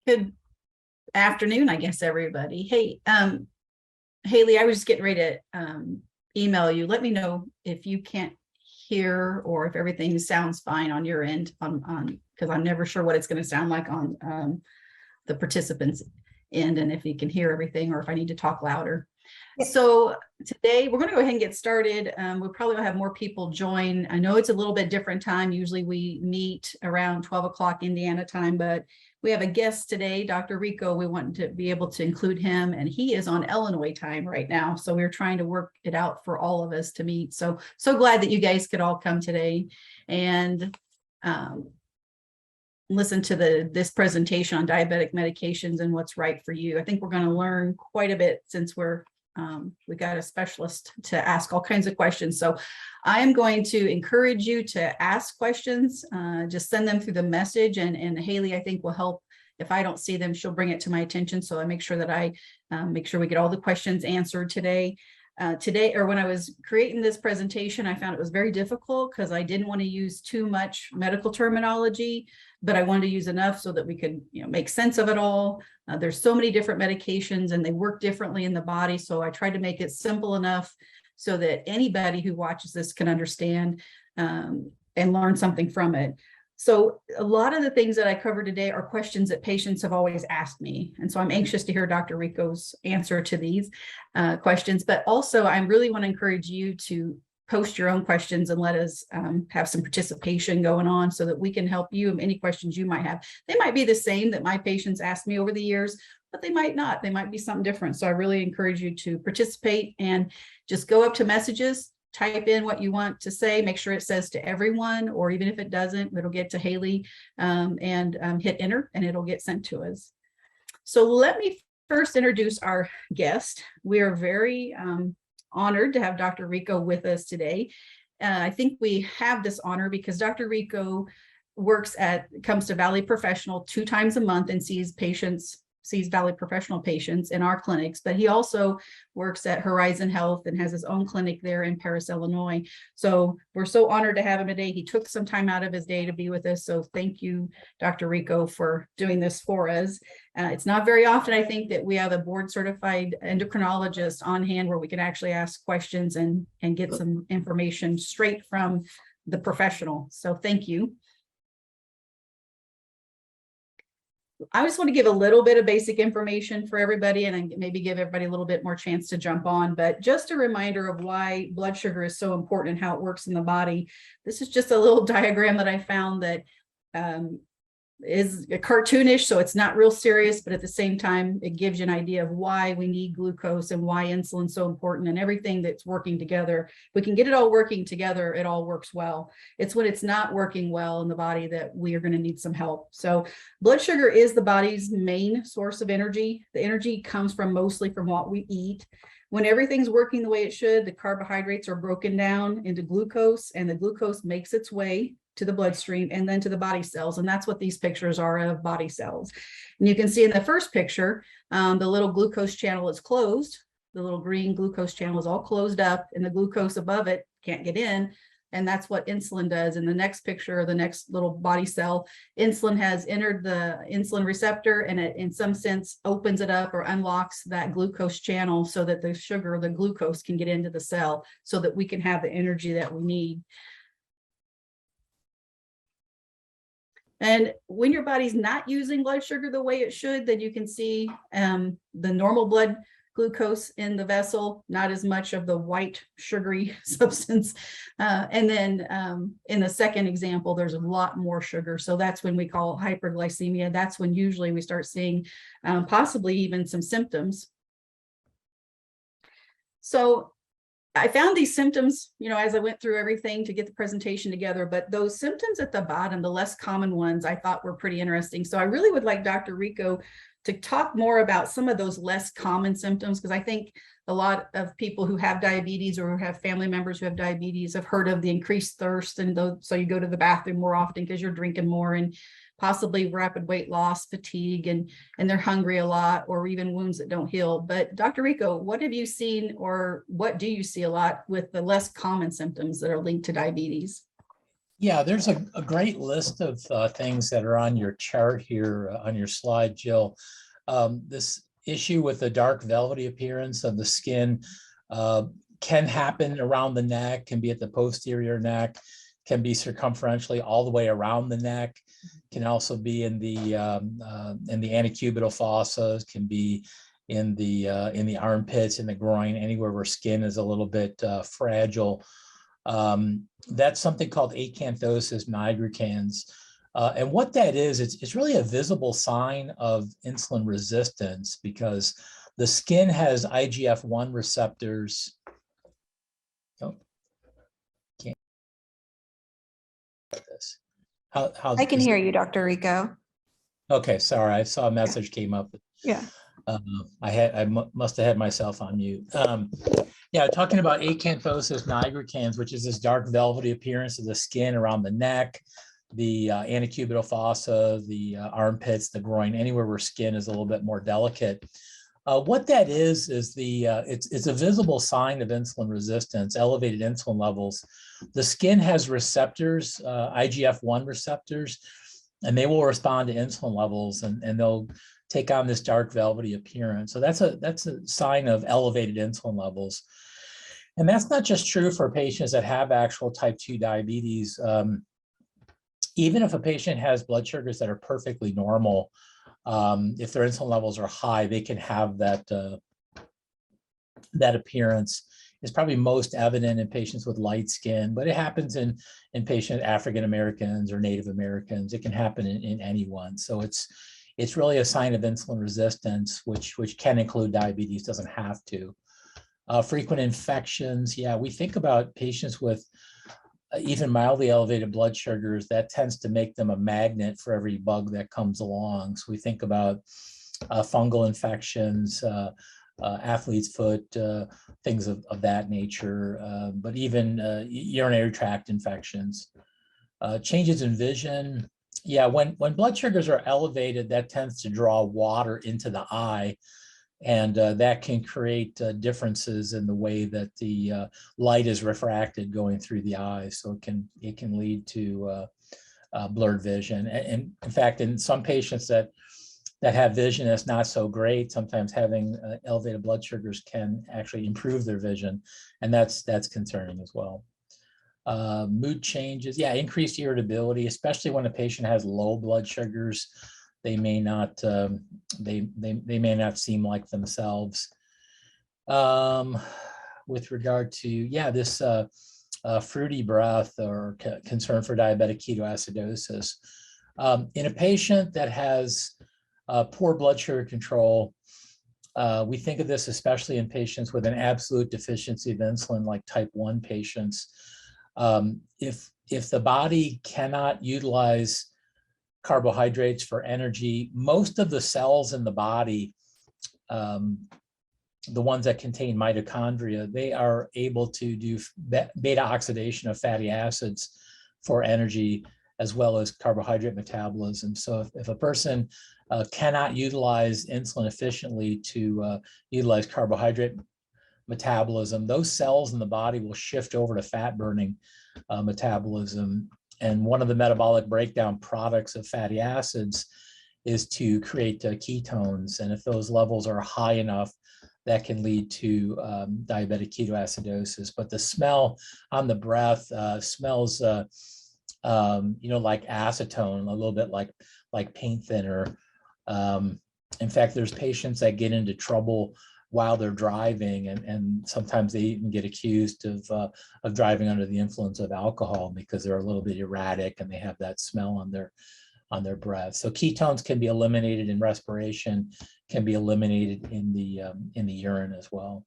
Good afternoon, I guess, everybody. Hey, Haley, I was just getting ready to email you. Let me know if you can't hear or if everything sounds fine on your end on because I'm never sure what it's going to sound like on the participants' end, and if you can hear everything or if I need to talk louder. Yep. So today we're going to go ahead and get started. We'll probably have more people join. I know it's a little bit different time. Usually we meet around 12 o'clock Indiana time, but we have a guest today, Dr. Rico. We want to be able to include him, and he is on Illinois time right now. So we're trying to work it out for all of us to meet. So glad that you guys could all come today and listen to this presentation on diabetic medications and what's right for you. I think we're going to learn quite a bit since we got a specialist to ask all kinds of questions. So I am going to encourage you to ask questions. Just send them through the message, and Haley, I think, will help. If I don't see them, she'll bring it to my attention. So I make sure that I make sure we get all the questions answered today. When I was creating this presentation, I found it was very difficult because I didn't want to use too much medical terminology, but I wanted to use enough so that we could, make sense of it all. There's so many different medications and they work differently in the body. So I tried to make it simple enough so that anybody who watches this can understand and learn something from it. So a lot of the things that I cover today are questions that patients have always asked me. And so I'm anxious to hear Dr. Rico's answer to these questions, but also I really want to encourage you to post your own questions and let us have some participation going on so that we can help you in any questions you might have. They might be the same that my patients asked me over the years, but they might not. They might be something different. So I really encourage you to participate and just go up to messages, type in what you want to say, make sure it says to everyone, or even if it doesn't, it'll get to Haley and hit enter and it'll get sent to us. So let me first introduce our guest. We are very honored to have Dr. Rico with us today. I think we have this honor because Dr. Rico comes to Valley Professional 2 times a month and sees Valley Professional patients in our clinics, but he also works at Horizon Health and has his own clinic there in Paris, Illinois. So we're so honored to have him today. He took some time out of his day to be with us. So thank you, Dr. Rico, for doing this for us. It's not very often, I think, that we have a board certified endocrinologist on hand where we can actually ask questions and get some information straight from the professional. So thank you. I just want to give a little bit of basic information for everybody and maybe give everybody a little bit more chance to jump on, but just a reminder of why blood sugar is so important and how it works in the body. This is just a little diagram that I found that is cartoonish, so it's not real serious, but at the same time, it gives you an idea of why we need glucose and why insulin is so important and everything that's working together. If we can get it all working together, it all works well. It's when it's not working well in the body that we are going to need some help. So blood sugar is the body's main source of energy. The energy comes mostly from what we eat. When everything's working the way it should, the carbohydrates are broken down into glucose, and the glucose makes its way to the bloodstream and then to the body cells. And that's what these pictures are of body cells. And you can see in the first picture, the little glucose channel is closed. The little green glucose channel is all closed up and the glucose above it can't get in. And that's what insulin does. In the next picture, the next little body cell, insulin has entered the insulin receptor and it, in some sense, opens it up or unlocks that glucose channel so that the glucose can get into the cell so that we can have the energy that we need. And when your body's not using blood sugar the way it should, then you can see the normal blood glucose in the vessel, not as much of the white sugary substance. And then in the second example, there's a lot more sugar. So that's when we call hyperglycemia. That's when usually we start seeing possibly even some symptoms. So I found these symptoms, as I went through everything to get the presentation together, but those symptoms at the bottom, the less common ones, I thought were pretty interesting. So I really would like Dr. Rico to talk more about some of those less common symptoms, because I think a lot of people who have diabetes or who have family members who have diabetes have heard of the increased thirst. And so you go to the bathroom more often because you're drinking more, and possibly rapid weight loss, fatigue, and they're hungry a lot, or even wounds that don't heal. But Dr. Rico, what have you seen, or what do you see a lot with the less common symptoms that are linked to diabetes? Yeah, there's a great list of things that are on your chart here on your slide, Jill. This issue with the dark velvety appearance of the skin uh, can happen around the neck, can be at the posterior neck, can be circumferentially all the way around the neck, can also be in the antecubital fossa, can be in the armpits, in the groin, anywhere where skin is a little bit fragile. That's something called acanthosis nigricans. And what that is, it's really a visible sign of insulin resistance because the skin has IGF-1 receptors. Oh, can't get this. How's I can hear you, Dr. Rico. Okay, sorry, I saw a message came up. Yeah. I must have had myself on mute. Yeah, talking about acanthosis nigricans, which is this dark velvety appearance of the skin around the neck, the antecubital fossa, the armpits, the groin, anywhere where skin is a little bit more delicate. What that is it's a visible sign of insulin resistance, elevated insulin levels. The skin has receptors, IGF-1 receptors, and they will respond to insulin levels, and they'll take on this dark velvety appearance. So that's a sign of elevated insulin levels. And that's not just true for patients that have actual type 2 diabetes. Even if a patient has blood sugars that are perfectly normal, if their insulin levels are high, they can have that appearance. Is probably most evident in patients with light skin, but it happens in patient African Americans or Native Americans. It can happen in anyone. So it's really a sign of insulin resistance, which can include diabetes, doesn't have to. Frequent infections, yeah, we think about patients with even mildly elevated blood sugars, that tends to make them a magnet for every bug that comes along. So we think about fungal infections, athlete's foot, things of that nature, but even urinary tract infections. Changes in vision. Yeah, when blood sugars are elevated, that tends to draw water into the eye, and that can create differences in the way that the light is refracted going through the eyes. So it can lead to blurred vision. And in fact, in some patients that have vision that's not so great, sometimes having elevated blood sugars can actually improve their vision, and that's concerning as well. Mood changes, yeah, increased irritability, especially when a patient has low blood sugars. They may not they may not seem like themselves. With regard to, yeah, this fruity breath or concern for diabetic ketoacidosis. In a patient that has poor blood sugar control, we think of this especially in patients with an absolute deficiency of insulin, like type 1 patients. If the body cannot utilize carbohydrates for energy, most of the cells in the body, the ones that contain mitochondria, they are able to do beta oxidation of fatty acids for energy, as well as carbohydrate metabolism. So if a person cannot utilize insulin efficiently to utilize carbohydrate metabolism, those cells in the body will shift over to fat burning metabolism. And one of the metabolic breakdown products of fatty acids is to create ketones. And if those levels are high enough, that can lead to diabetic ketoacidosis. But the smell on the breath smells, like acetone, a little bit like paint thinner. In fact, there's patients that get into trouble while they're driving, and sometimes they even get accused of driving under the influence of alcohol because they're a little bit erratic and they have that smell on their breath. So ketones can be eliminated in respiration, can be eliminated in the urine as well.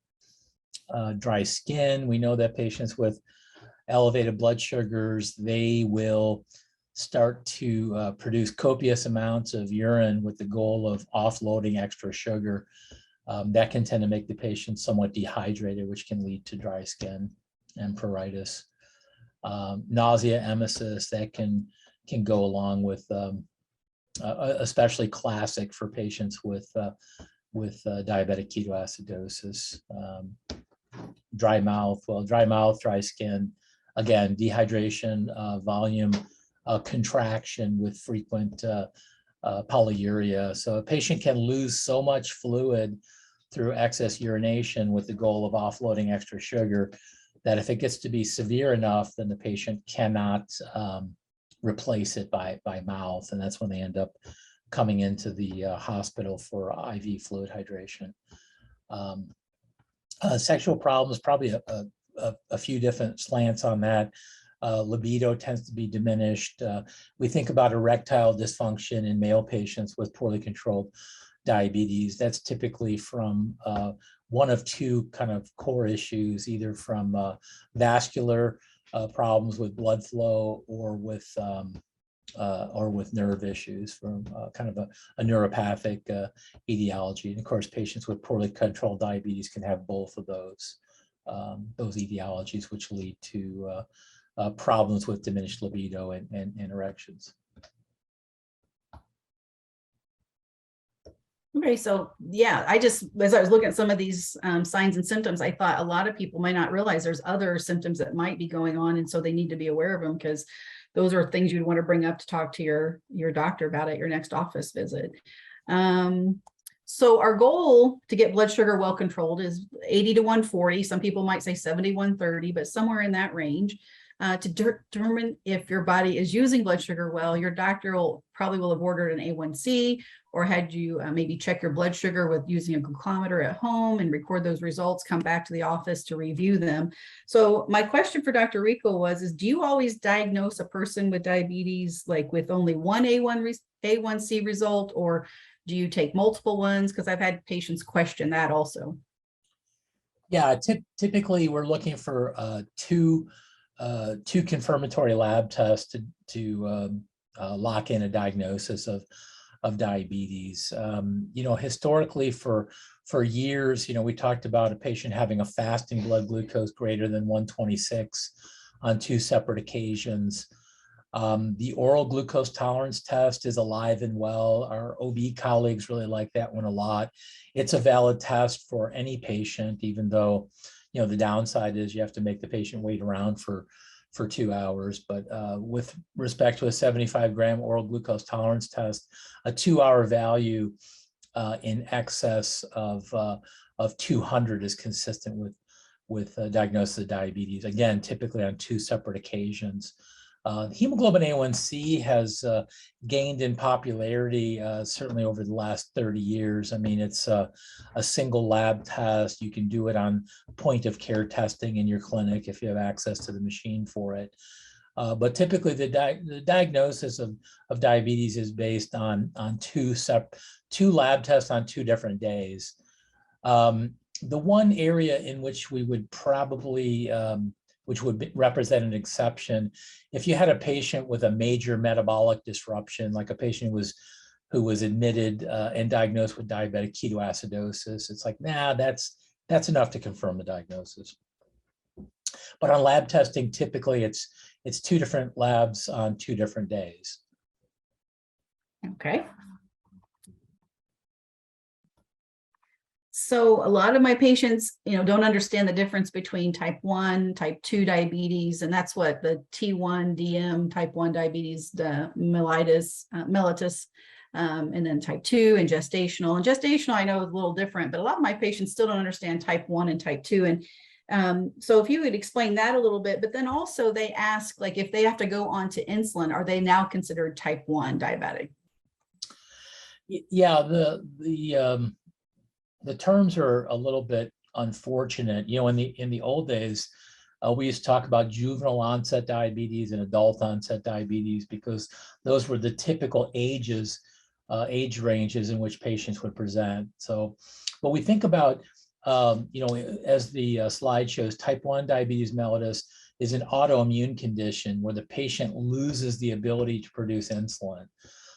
Dry skin, we know that patients with elevated blood sugars, they will start to produce copious amounts of urine with the goal of offloading extra sugar. That can tend to make the patient somewhat dehydrated, which can lead to dry skin and pruritus. Nausea, emesis, that can go along with, especially classic for patients with diabetic ketoacidosis. Dry mouth, dry skin, again, dehydration, volume contraction with frequent polyuria. So a patient can lose so much fluid through excess urination with the goal of offloading extra sugar that if it gets to be severe enough, then the patient cannot replace it by mouth. And that's when they end up coming into the hospital for IV fluid hydration. Sexual problems, probably a few different slants on that. Libido tends to be diminished. We think about erectile dysfunction in male patients with poorly controlled diabetes. That's typically from one of two kind of core issues, either from vascular problems with blood flow or with nerve issues from kind of a neuropathic etiology. And of course, patients with poorly controlled diabetes can have both of those etiologies, which lead to problems with diminished libido and erections. Okay, so yeah, as I was looking at some of these signs and symptoms, I thought a lot of people might not realize there's other symptoms that might be going on, and so they need to be aware of them, because those are things you'd want to bring up to talk to your doctor about at your next office visit. So our goal to get blood sugar well controlled is 80 to 140. Some people might say 70, 130, but somewhere in that range. To determine if your body is using blood sugar well, your doctor probably will have ordered an A1C, or had you maybe check your blood sugar with using a glucometer at home and record those results, come back to the office to review them. So my question for Dr. Rico is do you always diagnose a person with diabetes like with only one A1C result, or do you take multiple ones? Because I've had patients question that also. Yeah, typically we're looking for two confirmatory lab tests to lock in a diagnosis of diabetes. Historically for years, we talked about a patient having a fasting blood glucose greater than 126 on two separate occasions. The oral glucose tolerance test is alive and well. Our OB colleagues really like that one a lot. It's a valid test for any patient, even though, the downside is you have to make the patient wait around for 2 hours. But with respect to a 75-gram oral glucose tolerance test, a 2-hour value in excess of 200 is consistent with diagnosis of diabetes. Again, typically on two separate occasions. Hemoglobin A1C has gained in popularity certainly over the last 30 years. I mean, it's a single lab test. You can do it on point of care testing in your clinic if you have access to the machine for it. But typically the diagnosis of diabetes is based on two lab tests on 2 different days. The one area in which we would probably which would represent an exception, if you had a patient with a major metabolic disruption, like a patient who was admitted and diagnosed with diabetic ketoacidosis, it's like, nah, that's enough to confirm the diagnosis. But on lab testing, typically it's 2 different labs on 2 different days. Okay. So a lot of my patients, don't understand the difference between type 1, type 2 diabetes, and that's what the T1, DM, type 1 diabetes, the mellitus, and then type 2 and gestational. And gestational, I know is a little different, but a lot of my patients still don't understand type 1 and type 2. And so if you would explain that a little bit, but then also they ask, like, if they have to go on to insulin, are they now considered type 1 diabetic? Yeah, the terms are a little bit unfortunate. In the old days, we used to talk about juvenile onset diabetes and adult onset diabetes because those were the typical age ranges in which patients would present. So, but we think about, as the slide shows, type 1 diabetes mellitus is an autoimmune condition where the patient loses the ability to produce insulin.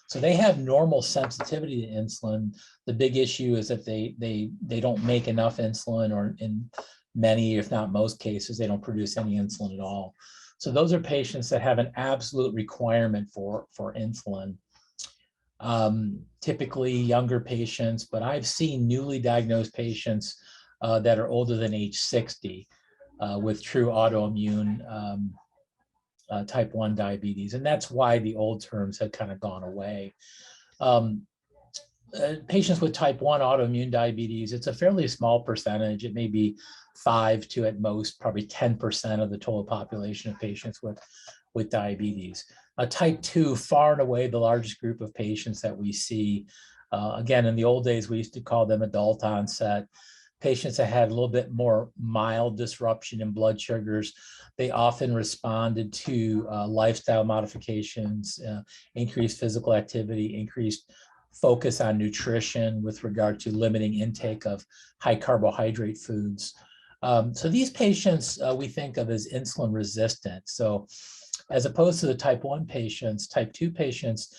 So they have normal sensitivity to insulin. The big issue is that they don't make enough insulin, or in many, if not most cases, they don't produce any insulin at all. So those are patients that have an absolute requirement for insulin. Typically younger patients, but I've seen newly diagnosed patients that are older than age 60 with true autoimmune type 1 diabetes. And that's why the old terms had kind of gone away. Patients with type 1 autoimmune diabetes, it's a fairly small percentage. It may be 5 to at most probably 10% of the total population of patients with diabetes. Type 2, far and away the largest group of patients that we see. Again, in the old days, we used to call them adult onset. Patients that had a little bit more mild disruption in blood sugars. They often responded to lifestyle modifications, increased physical activity, increased focus on nutrition with regard to limiting intake of high carbohydrate foods. So these patients we think of as insulin resistant. So as opposed to the type 1 patients, type 2 patients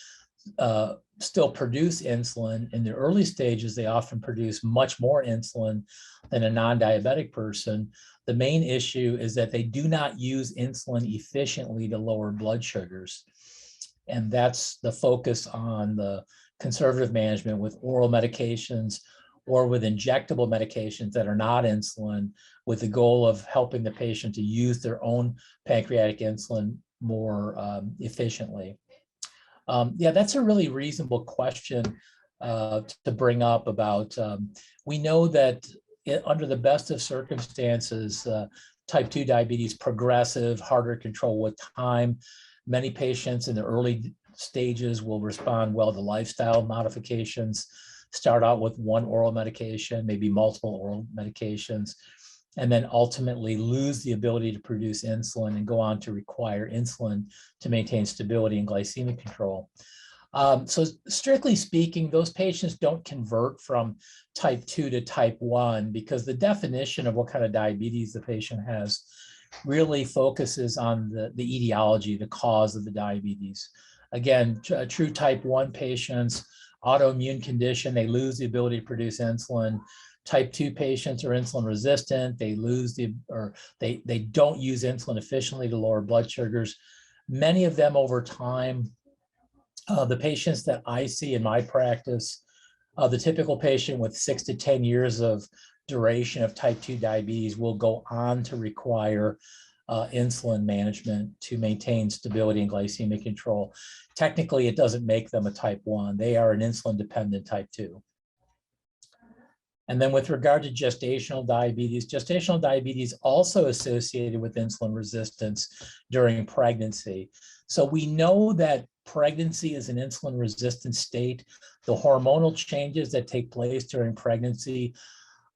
still produce insulin. In the early stages, they often produce much more insulin than a non-diabetic person. The main issue is that they do not use insulin efficiently to lower blood sugars. And that's the focus on the conservative management with oral medications or with injectable medications that are not insulin, with the goal of helping the patient to use their own pancreatic insulin more efficiently. Yeah, that's a really reasonable question to bring up about, we know that under the best of circumstances, type 2 diabetes progressive, harder to control with time. Many patients in the early stages will respond well to lifestyle modifications, start out with one oral medication, maybe multiple oral medications, and then ultimately lose the ability to produce insulin and go on to require insulin to maintain stability and glycemic control. So strictly speaking, those patients don't convert from type 2 to type 1 because the definition of what kind of diabetes the patient has really focuses on the etiology, the cause of the diabetes. Again, true type 1 patients, autoimmune condition, they lose the ability to produce insulin. Type 2 patients are insulin resistant. They they don't use insulin efficiently to lower blood sugars. Many of them over time, the patients that I see in my practice, the typical patient with 6 to 10 years of duration of type 2 diabetes will go on to require insulin management to maintain stability and glycemic control. Technically, it doesn't make them a type 1. They are an insulin dependent type 2. And then with regard to gestational diabetes also associated with insulin resistance during pregnancy. So we know that pregnancy is an insulin resistant state. The hormonal changes that take place during pregnancy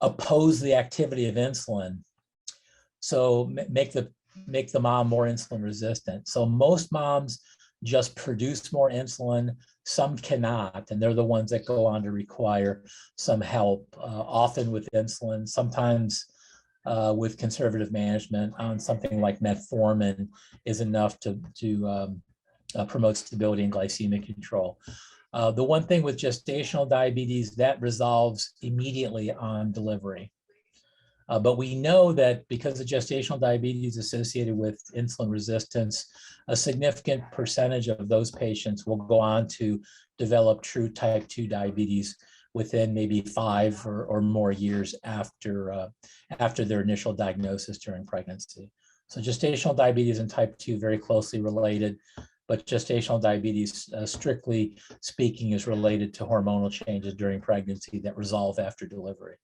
oppose the activity of insulin. So make the mom more insulin resistant. So most moms just produce more insulin. Some cannot, and they're the ones that go on to require some help, often with insulin, sometimes with conservative management on something like metformin is enough to promote stability and glycemic control. The one thing with gestational diabetes, that resolves immediately on delivery. But we know that because of gestational diabetes associated with insulin resistance, a significant percentage of those patients will go on to develop true type 2 diabetes within maybe 5 or more years after their initial diagnosis during pregnancy. So gestational diabetes and type 2 very closely related, but gestational diabetes, strictly speaking, is related to hormonal changes during pregnancy that resolve after delivery.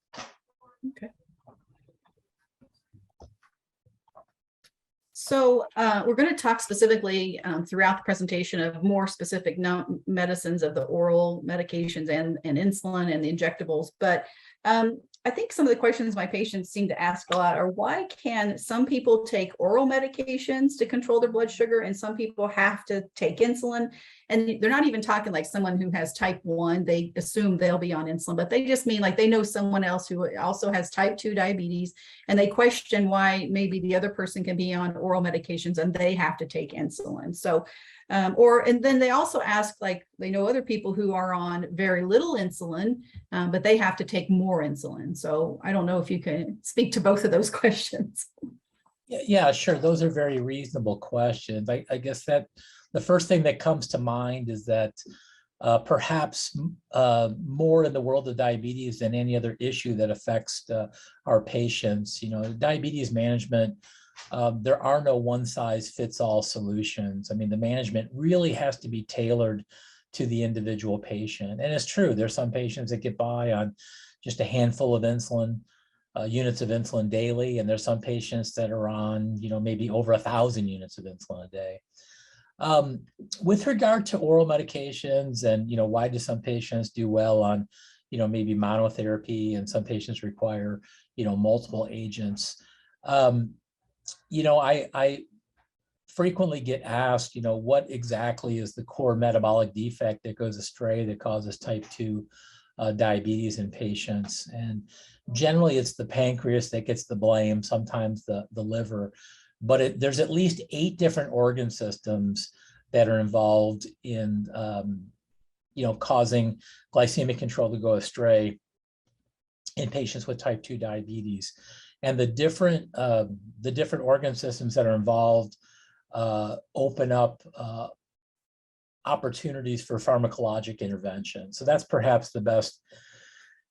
Okay. So we're going to talk specifically throughout the presentation of more specific medicines of the oral medications and insulin and the injectables. But I think some of the questions my patients seem to ask a lot are, why can some people take oral medications to control their blood sugar and some people have to take insulin? And they're not even talking like someone who has type 1, they assume they'll be on insulin, but they just mean like they know someone else who also has type 2 diabetes, and they question why maybe the other person can be on oral medications and they have to take insulin. So and then they also ask, like, they know other people who are on very little insulin, but they have to take more insulin. So I don't know if you can speak to both of those questions. Yeah, sure. Those are very reasonable questions. I guess that the first thing that comes to mind is that perhaps more in the world of diabetes than any other issue that affects our patients, diabetes management there are no one-size-fits-all solutions. I mean, the management really has to be tailored to the individual patient. And it's true, there's some patients that get by on just a handful of insulin, units of insulin daily, and there's some patients that are on, maybe over 1,000 units of insulin a day. With regard to oral medications and, why do some patients do well on, maybe monotherapy, and some patients require, multiple agents. I frequently get asked, what exactly is the core metabolic defect that goes astray that causes type 2 diabetes in patients? And generally it's the pancreas that gets the blame, sometimes the liver, but there's at least 8 different organ systems that are involved in, causing glycemic control to go astray in patients with type 2 diabetes. And the different organ systems that are involved open up opportunities for pharmacologic intervention. So that's perhaps the best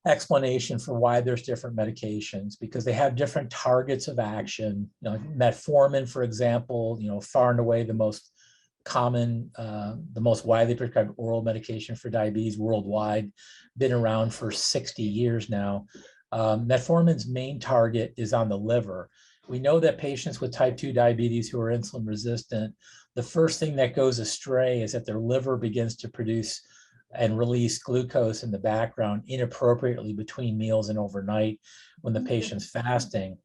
explanation for why there's different medications, because they have different targets of action. Metformin, for example, far and away the most common, the most widely prescribed oral medication for diabetes worldwide, been around for 60 years now. Metformin's main target is on the liver. We know that patients with type 2 diabetes who are insulin resistant, the first thing that goes astray is that their liver begins to produce and release glucose in the background inappropriately between meals and overnight when the patient's fasting.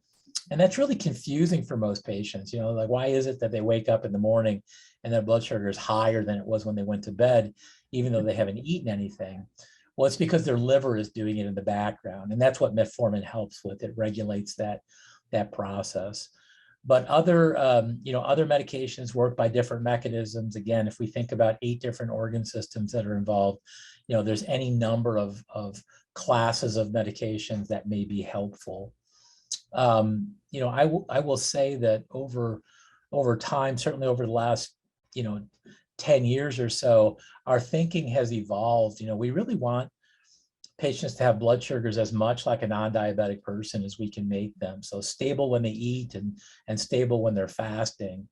And that's really confusing for most patients. Like, why is it that they wake up in the morning and their blood sugar is higher than it was when they went to bed, even though they haven't eaten anything? Well, it's because their liver is doing it in the background. And that's what metformin helps with. It regulates that process. But other medications work by different mechanisms. Again, if we think about 8 different organ systems that are involved, there's any number of classes of medications that may be helpful. I will say that over time, certainly over the last 10 years or so, our thinking has evolved. We really want patients to have blood sugars as much like a non-diabetic person as we can make them. So stable when they eat and stable when they're fasting.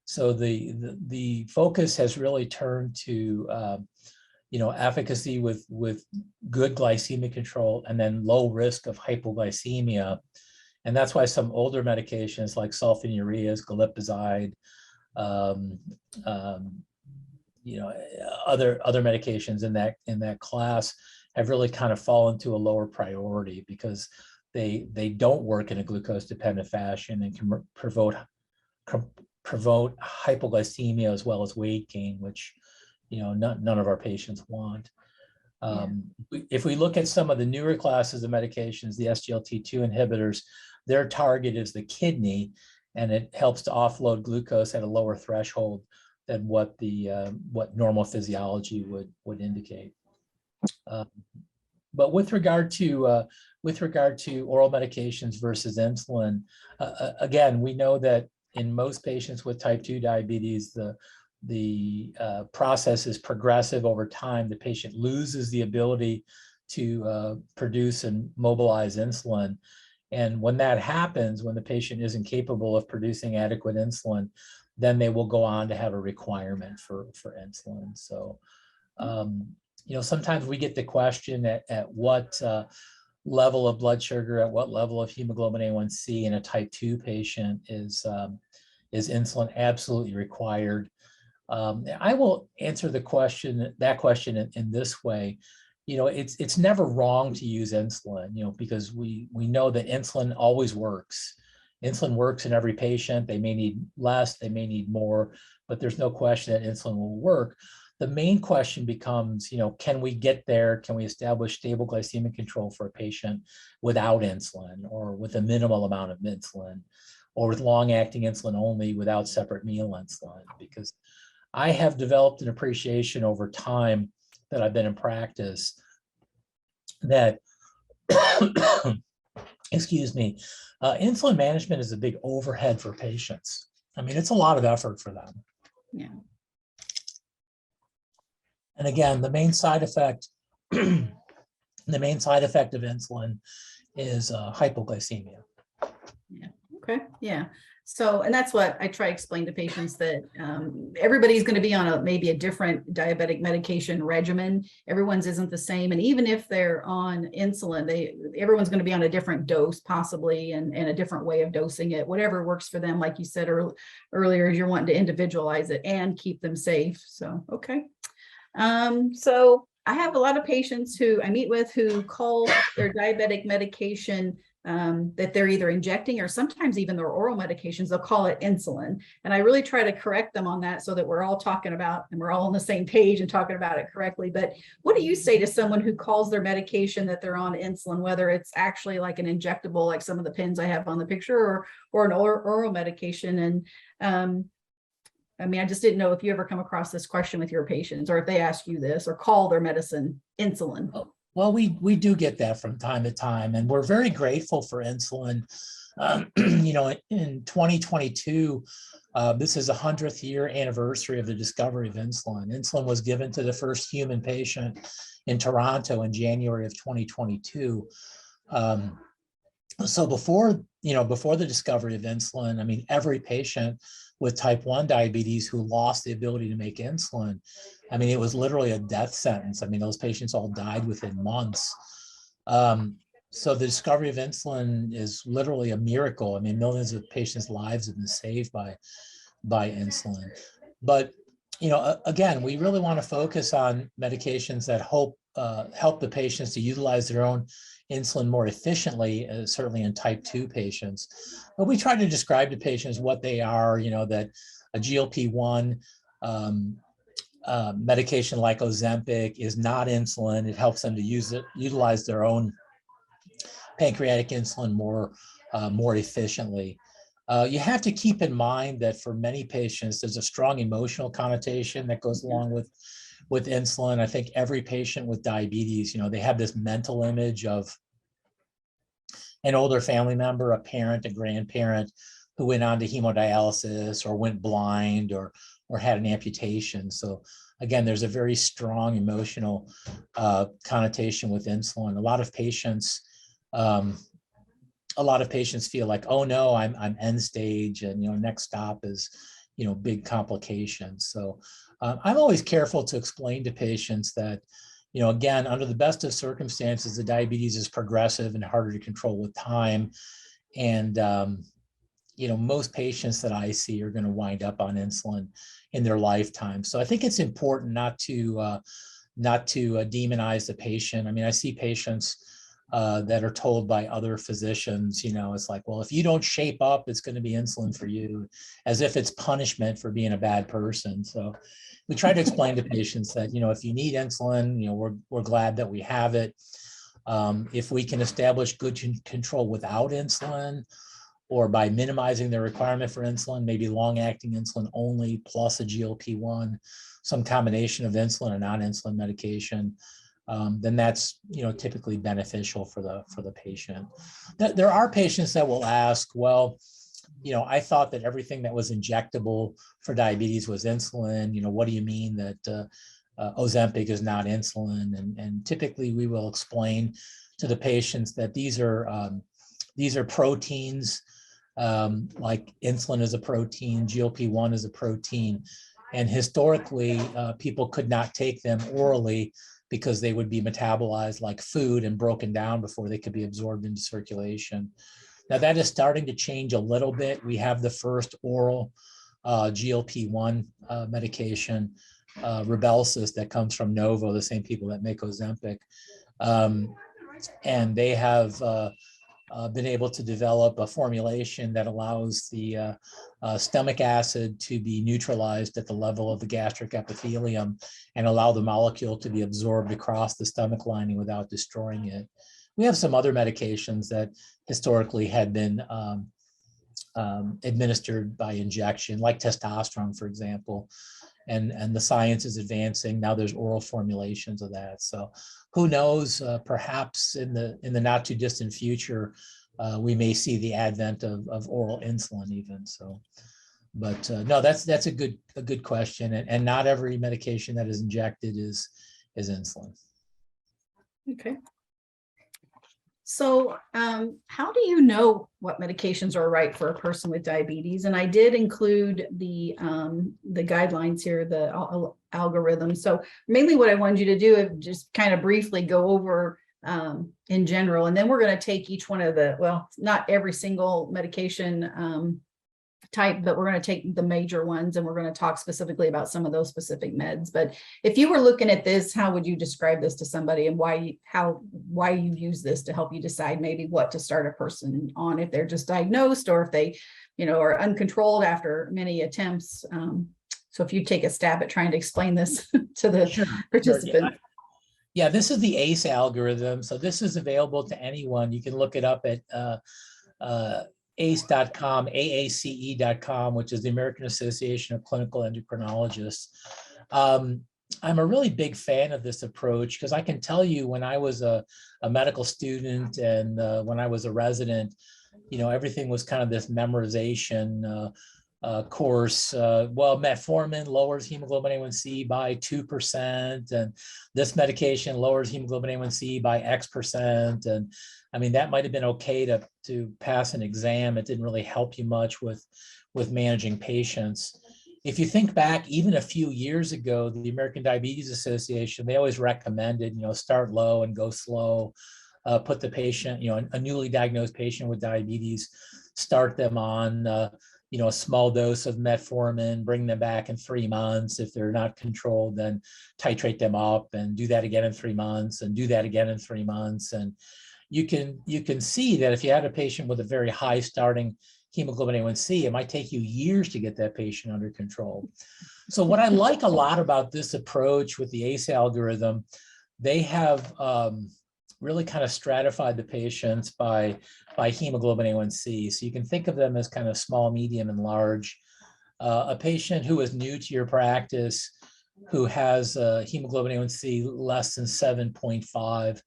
So the focus has really turned to efficacy with good glycemic control and then low risk of hypoglycemia. And that's why some older medications like sulfonylureas, glipizide, other medications in that class have really kind of fallen to a lower priority because they don't work in a glucose dependent fashion and can promote hypoglycemia as well as weight gain, which none of our patients want. If we look at some of the newer classes of medications, the SGLT2 inhibitors, their target is the kidney, and it helps to offload glucose at a lower threshold than what normal physiology would indicate. But with regard to oral medications versus insulin, again, we know that in most patients with type 2 diabetes, the process is progressive over time. The patient loses the ability to produce and mobilize insulin. And when that happens, when the patient isn't capable of producing adequate insulin, then they will go on to have a requirement for insulin. So, sometimes we get the question at what level of blood sugar, at what level of hemoglobin A1C in a type 2 patient is insulin absolutely required? I will answer that question in this way. It's never wrong to use insulin, because we know that insulin always works. Insulin works in every patient. They may need less, they may need more, but there's no question that insulin will work. The main question becomes, can we get there? Can we establish stable glycemic control for a patient without insulin, or with a minimal amount of insulin, or with long-acting insulin only without separate meal insulin? Because I have developed an appreciation over time that I've been in practice that, excuse me, insulin management is a big overhead for patients. I mean, it's a lot of effort for them. Yeah. And again, the main side effect of insulin is hypoglycemia. Yeah. Okay. Yeah. So, and that's what I try to explain to patients, that everybody's going to be on maybe a different diabetic medication regimen. Everyone's isn't the same. And even if they're on insulin, everyone's going to be on a different dose possibly, and a different way of dosing it, whatever works for them. Like you said earlier, you're wanting to individualize it and keep them safe. So, okay. So I have a lot of patients who I meet with who call their diabetic medication that they're either injecting, or sometimes even their oral medications, they'll call it insulin. And I really try to correct them on that so that we're all talking about, and we're all on the same page and talking about it correctly. But what do you say to someone who calls their medication that they're on insulin, whether it's actually like an injectable, like some of the pens I have on the picture, or an oral medication? And I mean, I just didn't know if you ever come across this question with your patients, or if they ask you this, or call their medicine insulin. Well, we do get that from time to time, and we're very grateful for insulin. In 2022, this is the 100th year anniversary of the discovery of insulin. Insulin was given to the first human patient in Toronto in January of 2022. So before the discovery of insulin, I mean, every patient with type 1 diabetes who lost the ability to make insulin, I mean, it was literally a death sentence. I mean, those patients all died within months. So the discovery of insulin is literally a miracle. I mean, millions of patients' lives have been saved by insulin. But, again, we really want to focus on medications that help the patients to utilize their own insulin more efficiently, certainly in type 2 patients. But we try to describe to patients what they are, that a GLP-1 medication like Ozempic is not insulin. It helps them to utilize their own pancreatic insulin more efficiently. You have to keep in mind that for many patients, there's a strong emotional connotation that goes along with insulin. I think every patient with diabetes, they have this mental image of an older family member, a parent, a grandparent who went on to hemodialysis or went blind or had an amputation. So again, there's a very strong emotional connotation with insulin. A lot of patients feel like, oh no, I'm end stage, and next stop is big complications. So I'm always careful to explain to patients that, again, under the best of circumstances, the diabetes is progressive and harder to control with time. And, most patients that I see are going to wind up on insulin in their lifetime. So I think it's important not to demonize the patient. I mean, I see patients that are told by other physicians, it's like, well, if you don't shape up, it's going to be insulin for you, as if it's punishment for being a bad person. So we try to explain to patients that, if you need insulin, we're glad that we have it. If we can establish good control without insulin, or by minimizing the requirement for insulin, maybe long-acting insulin only plus a GLP-1, some combination of insulin and non-insulin medication, then that's typically beneficial for the patient. There are patients that will ask, well, I thought that everything that was injectable for diabetes was insulin. What do you mean that Ozempic is not insulin? And typically we will explain to the patients that these are proteins, like insulin is a protein, GLP-1 is a protein, and historically people could not take them orally because they would be metabolized like food and broken down before they could be absorbed into circulation. Now that is starting to change a little bit. We have the first oral GLP-1 medication, Rybelsus, that comes from Novo, the same people that make Ozempic. And they have been able to develop a formulation that allows the stomach acid to be neutralized at the level of the gastric epithelium and allow the molecule to be absorbed across the stomach lining without destroying it. We have some other medications that historically had been administered by injection, like testosterone, for example, and the science is advancing. Now there's oral formulations of that. So who knows, perhaps in the not too distant future, we may see the advent of oral insulin even. So, but no, that's a good question. And not every medication that is injected is insulin. Okay. So, how do you know what medications are right for a person with diabetes? And I did include the guidelines here, the algorithm. So mainly what I wanted you to do is just kind of briefly go over in general, and then we're going to take each one of the, well, not every single medication type, but we're going to take the major ones and we're going to talk specifically about some of those specific meds. But if you were looking at this, how would you describe this to somebody, and why you use this to help you decide maybe what to start a person on if they're just diagnosed, or if they, are uncontrolled after many attempts. So if you take a stab at trying to explain this to the Sure. participant. Yeah, this is the ACE algorithm. So this is available to anyone. You can look it up at ACE.com, AACE.com, which is the American Association of Clinical Endocrinologists. I'm a really big fan of this approach because I can tell you, when I was a medical student and when I was a resident, everything was kind of this memorization course. Well, metformin lowers hemoglobin A1C by 2%, and this medication lowers hemoglobin A1C by X%. And I mean, that might have been okay to pass an exam. It didn't really help you much with managing patients. If you think back even a few years ago, the American Diabetes Association, they always recommended, start low and go slow. Put the patient, a newly diagnosed patient with diabetes, start them on a small dose of metformin, bring them back in 3 months. If they're not controlled, then titrate them up and do that again in 3 months and do that again in 3 months. And you can see that if you had a patient with a very high starting hemoglobin A1C, it might take you years to get that patient under control. So what I like a lot about this approach with the ACE algorithm, they have really kind of stratified the patients by hemoglobin A1C. So you can think of them as kind of small, medium, and large. A patient who is new to your practice, who has hemoglobin A1C less than 7.5,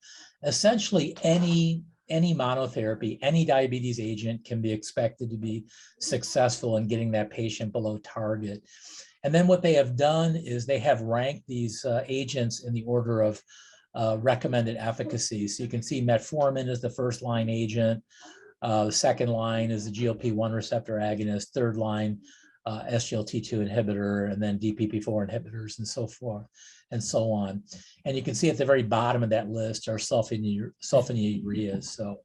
essentially any monotherapy, any diabetes agent can be expected to be successful in getting that patient below target. And then what they have done is they have ranked these agents in the order of recommended efficacy. So you can see metformin is the first line agent. The second line is the GLP-1 receptor agonist. Third line, SGLT2 inhibitor, and then DPP4 inhibitors, and so forth, and so on. And you can see at the very bottom of that list are sulfonylureas. So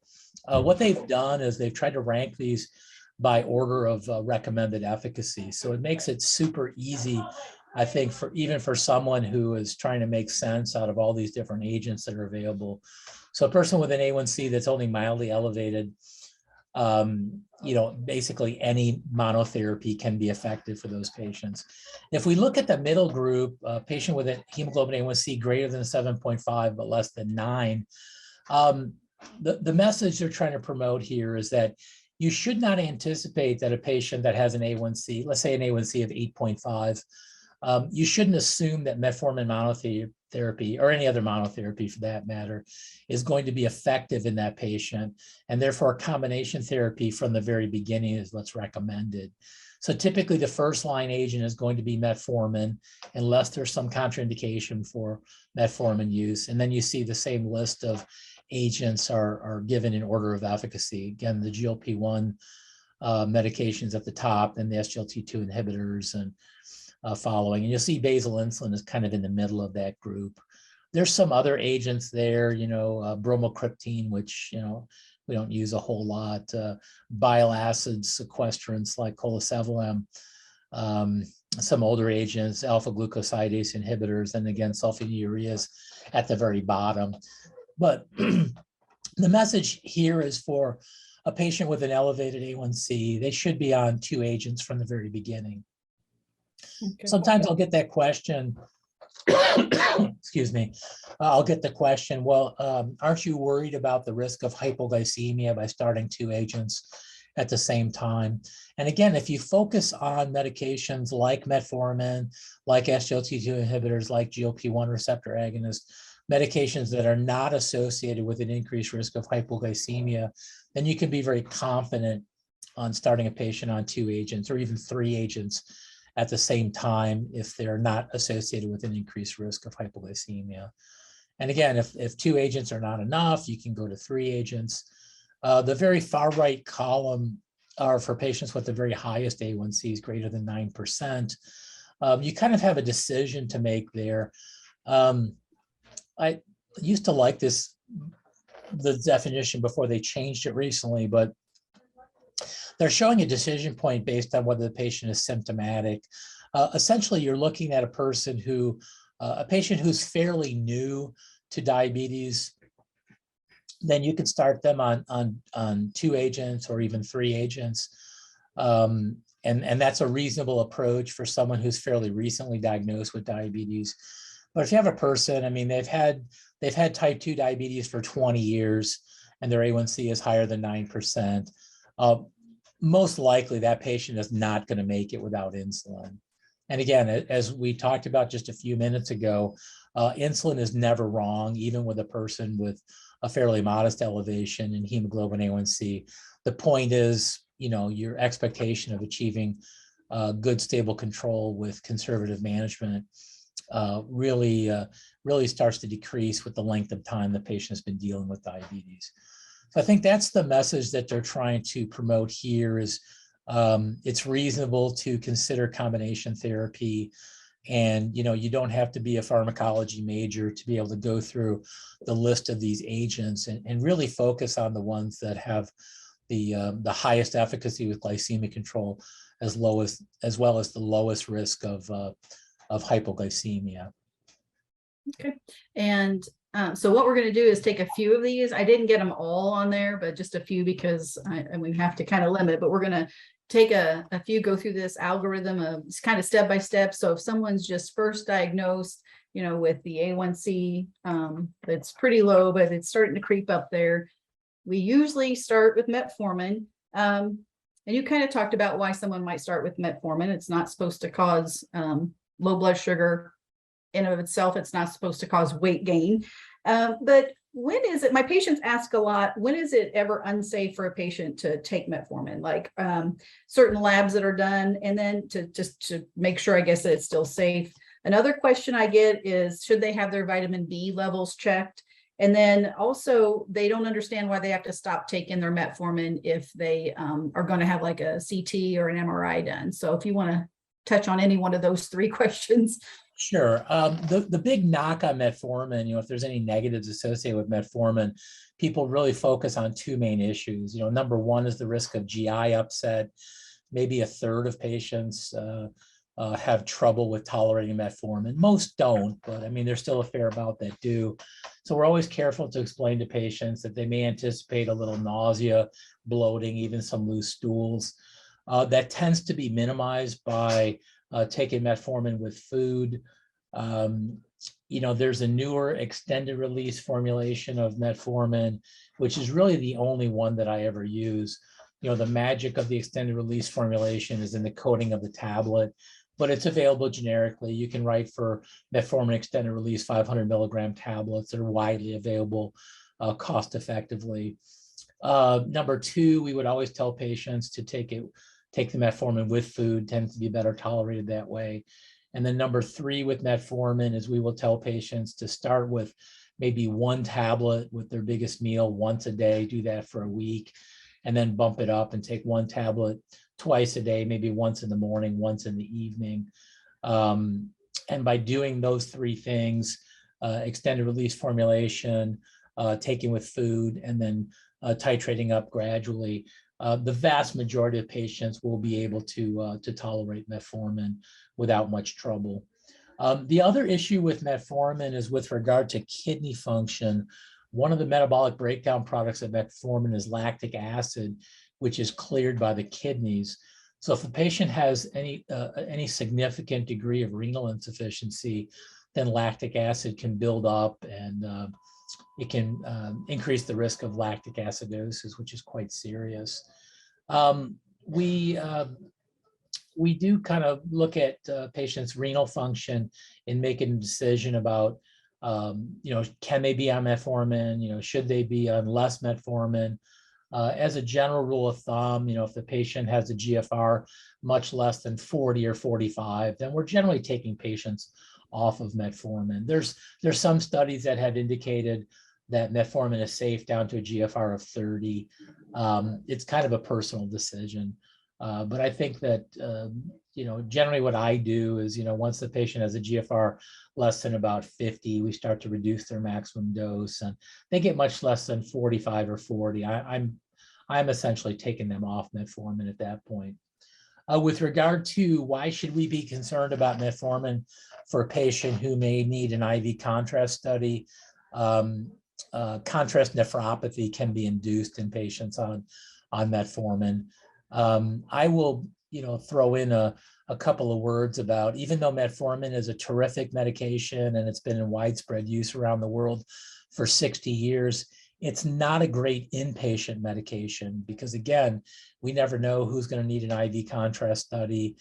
what they've done is they've tried to rank these by order of recommended efficacy. So it makes it super easy, I think, even for someone who is trying to make sense out of all these different agents that are available. So a person with an A1C that's only mildly elevated, basically any monotherapy can be effective for those patients. If we look at the middle group, a patient with a hemoglobin A1C greater than 7.5 but less than 9, the message they're trying to promote here is that you should not anticipate that a patient that has an A1C, let's say an A1C of 8.5, you shouldn't assume that metformin monotherapy, or any other monotherapy for that matter, is going to be effective in that patient. And therefore, combination therapy from the very beginning is what's recommended. So typically the first line agent is going to be metformin, unless there's some contraindication for metformin use. And then you see the same list of agents are given in order of efficacy. Again, the GLP-1 medications at the top, and the SGLT2 inhibitors, and following. And you'll see basal insulin is kind of in the middle of that group. There's some other agents there, bromocriptine, which, we don't use a whole lot, bile acid sequestrants like colesevelam, some older agents, alpha glucosidase inhibitors, and again, sulfonylureas at the very bottom. But the message here is for a patient with an elevated A1C, they should be on 2 agents from the very beginning. Okay. Sometimes I'll get that question, excuse me, I'll get the question, well, aren't you worried about the risk of hypoglycemia by starting 2 agents at the same time? And again, if you focus on medications like metformin, like SGLT2 inhibitors, like GLP-1 receptor agonists, medications that are not associated with an increased risk of hypoglycemia, then you can be very confident on starting a patient on 2 agents or even 3 agents at the same time if they're not associated with an increased risk of hypoglycemia. And again, if 2 agents are not enough, you can go to 3 agents. The very far right column are for patients with the very highest A1Cs, greater than 9%. You kind of have a decision to make there. I used to like the definition before they changed it recently, but they're showing a decision point based on whether the patient is symptomatic. Essentially, you're looking at a patient who's fairly new to diabetes. Then you can start them on 2 agents or even 3 agents. And that's a reasonable approach for someone who's fairly recently diagnosed with diabetes. But if you have a person, I mean, they've had type 2 diabetes for 20 years and their A1C is higher than 9%, most likely that patient is not going to make it without insulin. And again, as we talked about just a few minutes ago, insulin is never wrong, even with a person with a fairly modest elevation in hemoglobin A1C. The point is, your expectation of achieving good, stable control with conservative management really starts to decrease with the length of time the patient has been dealing with diabetes. So I think that's the message that they're trying to promote here is it's reasonable to consider combination therapy. And, you don't have to be a pharmacology major to be able to go through the list of these agents and really focus on the ones that have the highest efficacy with glycemic control, as well as the lowest risk of hypoglycemia. Okay. And so what we're going to do is take a few of these. I didn't get them all on there, but just a few because we have to kind of limit, but we're going to take a few, go through this algorithm of kind of step by step. So if someone's just first diagnosed, with the A1C, that's pretty low, but it's starting to creep up there, we usually start with metformin. And you kind of talked about why someone might start with metformin. It's not supposed to cause low blood sugar in and of itself. It's not supposed to cause weight gain. But when is it, my patients ask a lot, when is it ever unsafe for a patient to take metformin? Like certain labs that are done, and then to make sure, I guess, that it's still safe. Another question I get is, should they have their vitamin B levels checked? And then also, they don't understand why they have to stop taking their metformin if they are going to have like a CT or an MRI done. So if you want to touch on any one of those 3 questions. Sure. The big knock on metformin, if there's any negatives associated with metformin, people really focus on 2 main issues. Number one is the risk of GI upset. Maybe a third of patients have trouble with tolerating metformin. Most don't, but I mean, there's still a fair amount that do. So we're always careful to explain to patients that they may anticipate a little nausea, bloating, even some loose stools. That tends to be minimized by taking metformin with food. There's a newer extended release formulation of metformin, which is really the only one that I ever use. The magic of the extended release formulation is in the coating of the tablet, but it's available generically. You can write for metformin extended release 500 milligram tablets that are widely available cost effectively. Number 2, we would always tell patients to take the metformin with food, tends to be better tolerated that way. And then number 3 with metformin is we will tell patients to start with maybe 1 tablet with their biggest meal once a day, do that for a week, and then bump it up and take 1 tablet twice a day, maybe once in the morning, once in the evening. And by doing those 3 things, extended release formulation, taking with food, and then titrating up gradually, the vast majority of patients will be able to tolerate metformin without much trouble. The other issue with metformin is with regard to kidney function. One of the metabolic breakdown products of metformin is lactic acid, which is cleared by the kidneys. So if a patient has any significant degree of renal insufficiency, then lactic acid can build up and it can increase the risk of lactic acidosis, which is quite serious. We do kind of look at patients' renal function in making a decision about, can they be on metformin? Should they be on less metformin? As a general rule of thumb, if the patient has a GFR much less than 40 or 45, then we're generally taking patients off of metformin. There's some studies that have indicated that metformin is safe down to a GFR of 30. It's kind of a personal decision. But I think that, generally what I do is, once the patient has a GFR less than about 50, we start to reduce their maximum dose, and they get much less than 45 or 40. I'm essentially taking them off metformin at that point. With regard to why should we be concerned about metformin for a patient who may need an IV contrast study, contrast nephropathy can be induced in patients on metformin. I will, throw in a couple of words about, even though metformin is a terrific medication and it's been in widespread use around the world for 60 years, it's not a great inpatient medication because, again, we never know who's going to need an IV contrast study.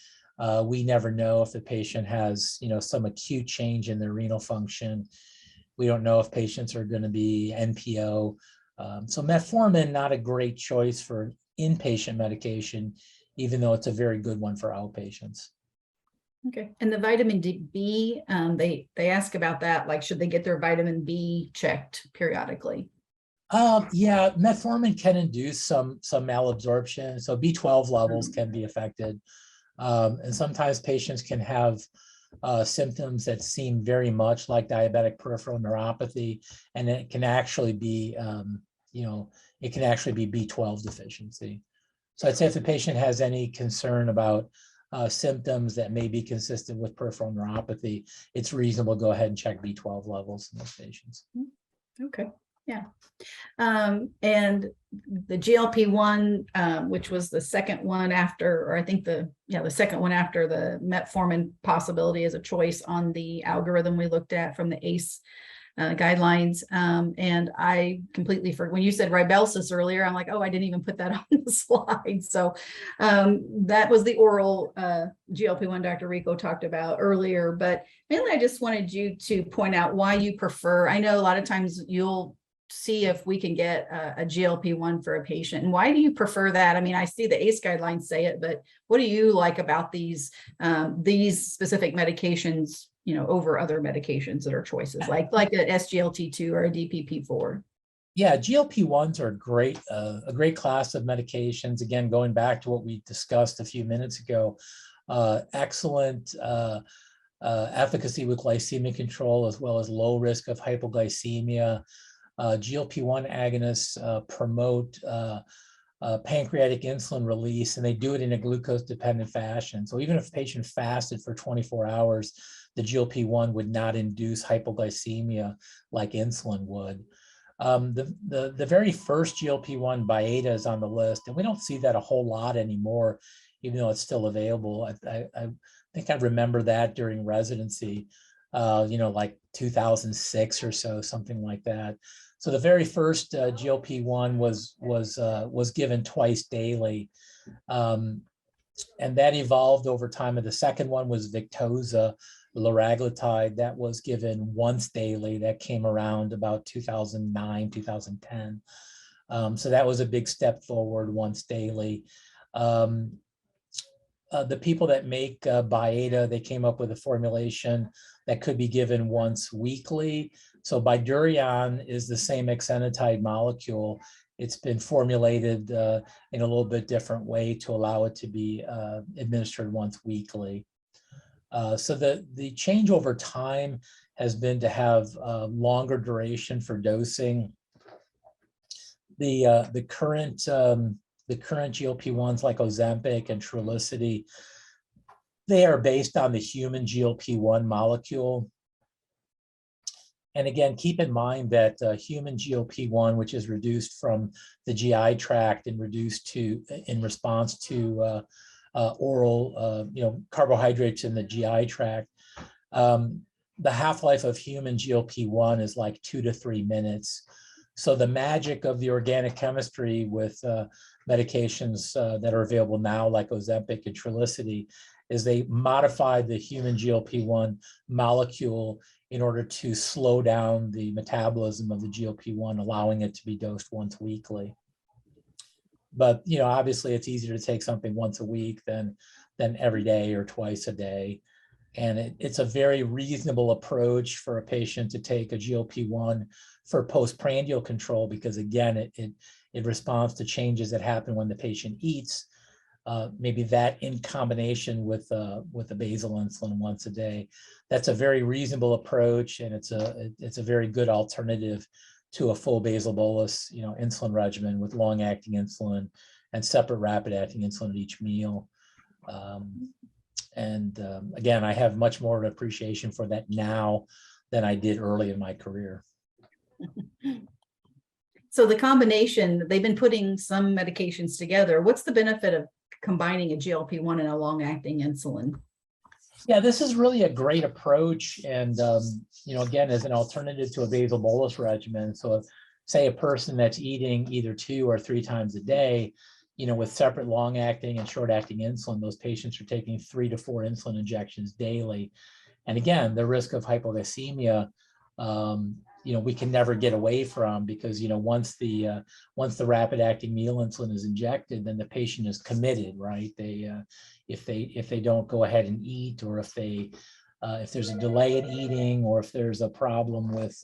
We never know if the patient has, some acute change in their renal function. We don't know if patients are going to be NPO. So metformin, not a great choice for inpatient medication, even though it's a very good one for outpatients. Okay. And the vitamin B, they ask about that. Like, should they get their vitamin B checked periodically? Yeah, metformin can induce some malabsorption. So B12 levels can be affected. And sometimes patients can have symptoms that seem very much like diabetic peripheral neuropathy, and it can actually be, it can actually be B12 deficiency. So I'd say if the patient has any concern about symptoms that may be consistent with peripheral neuropathy, it's reasonable to go ahead and check B12 levels in those patients. Okay. Yeah. And the GLP-1, which was the second one after, or I think the second one after the metformin possibility as a choice on the algorithm we looked at from the ACE guidelines. And I completely forgot when you said Ribelsis earlier, I'm like, oh, I didn't even put that on the slide. So that was the oral GLP-1 Dr. Rico talked about earlier, but mainly I just wanted you to point out why you prefer. I know a lot of times you'll see if we can get a GLP-1 for a patient. And why do you prefer that? I mean, I see the ACE guidelines say it, but what do you like about these specific medications, over other medications that are choices like a SGLT2 or a DPP4? Yeah, GLP-1s are a great class of medications. Again, going back to what we discussed a few minutes ago, excellent efficacy with glycemic control, as well as low risk of hypoglycemia. GLP-1 agonists promote pancreatic insulin release, and they do it in a glucose-dependent fashion. So even if a patient fasted for 24 hours, the GLP-1 would not induce hypoglycemia like insulin would. The very first GLP-1 Byetta is on the list, and we don't see that a whole lot anymore, even though it's still available. I think I remember that during residency, like 2006 or so, something like that. So the very first GLP-1 was given twice daily, and that evolved over time. And the second one was Victoza, liraglutide, that was given once daily. That came around about 2009, 2010. So that was a big step forward, once daily. The people that make Byetta, they came up with a formulation that could be given once weekly. So Bydureon is the same exenatide molecule. It's been formulated in a little bit different way to allow it to be administered once weekly. So the change over time has been to have longer duration for dosing. The current GLP-1s like Ozempic and Trulicity, they are based on the human GLP-1 molecule. And again, keep in mind that human GLP-1, which is reduced from the GI tract and reduced to in response to oral, carbohydrates in the GI tract, the half-life of human GLP-1 is like 2 to 3 minutes. So the magic of the organic chemistry with medications that are available now, like Ozempic and Trulicity, is they modify the human GLP-1 molecule in order to slow down the metabolism of the GLP-1, allowing it to be dosed once weekly. But obviously, it's easier to take something once a week than every day or twice a day. it's a very reasonable approach for a patient to take a GLP-1 for postprandial control, because again, it responds to changes that happen when the patient eats. Maybe that in combination with a basal insulin once a day, that's a very reasonable approach, and it's a very good alternative to a full basal bolus, insulin regimen with long-acting insulin and separate rapid-acting insulin at each meal. Again, I have much more of an appreciation for that now than I did early in my career. So the combination, they've been putting some medications together. What's the benefit of combining a GLP-1 and a long-acting insulin? Yeah, this is really a great approach. And, again, as an alternative to a basal bolus regimen. So say a person that's eating either 2 or 3 times a day, with separate long-acting and short-acting insulin, those patients are taking 3 to 4 insulin injections daily. And again, the risk of hypoglycemia, we can never get away from, because, once the rapid-acting meal insulin is injected, then the patient is committed, right? If they don't go ahead and eat, or if there's a delay in eating, or if there's a problem with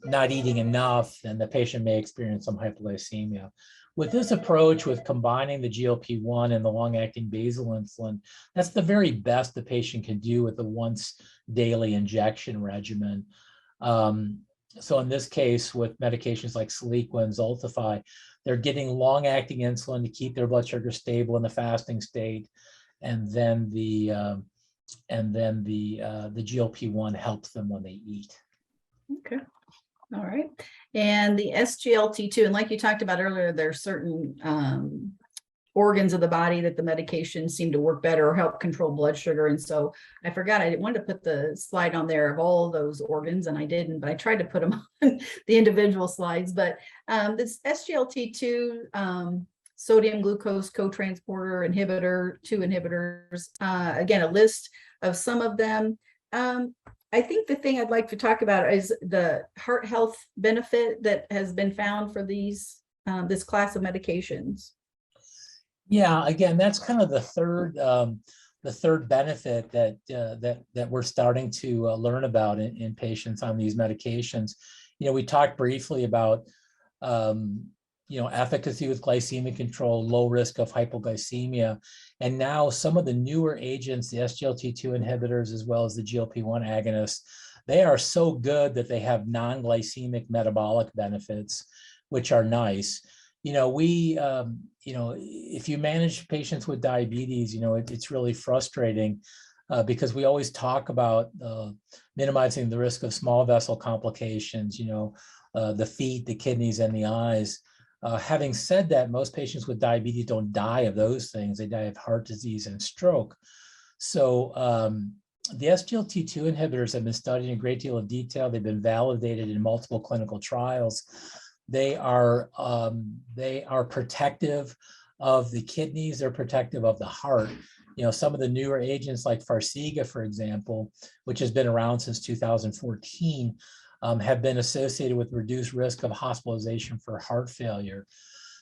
not eating enough, then the patient may experience some hypoglycemia. With this approach, with combining the GLP-1 and the long-acting basal insulin, that's the very best the patient can do with a once daily injection regimen. So in this case, with medications like Soliqua and Zoltify, they're getting long-acting insulin to keep their blood sugar stable in the fasting state, and then the GLP-1 helps them when they eat. Okay. All right. And the SGLT2, and like you talked about earlier, there's certain organs of the body that the medications seem to work better or help control blood sugar. And so I forgot, I wanted to put the slide on there of all those organs, and I didn't, but I tried to put them on the individual slides. But this SGLT2 sodium glucose cotransporter inhibitor, 2 inhibitors, again, a list of some of them. I think the thing I'd like to talk about is the heart health benefit that has been found for these this class of medications. Yeah, again, that's kind of the third benefit that we're starting to learn about in patients on these medications. We talked briefly about efficacy with glycemic control, low risk of hypoglycemia. And now some of the newer agents, the SGLT2 inhibitors, as well as the GLP-1 agonists, they are so good that they have non-glycemic metabolic benefits, which are nice. If you manage patients with diabetes, it's really frustrating because we always talk about minimizing the risk of small vessel complications, the feet, the kidneys, and the eyes. Having said that, most patients with diabetes don't die of those things. They die of heart disease and stroke. So the SGLT2 inhibitors have been studied in a great deal of detail. They've been validated in multiple clinical trials. They are protective of the kidneys. They're protective of the heart. Some of the newer agents like Farxiga, for example, which has been around since 2014, have been associated with reduced risk of hospitalization for heart failure.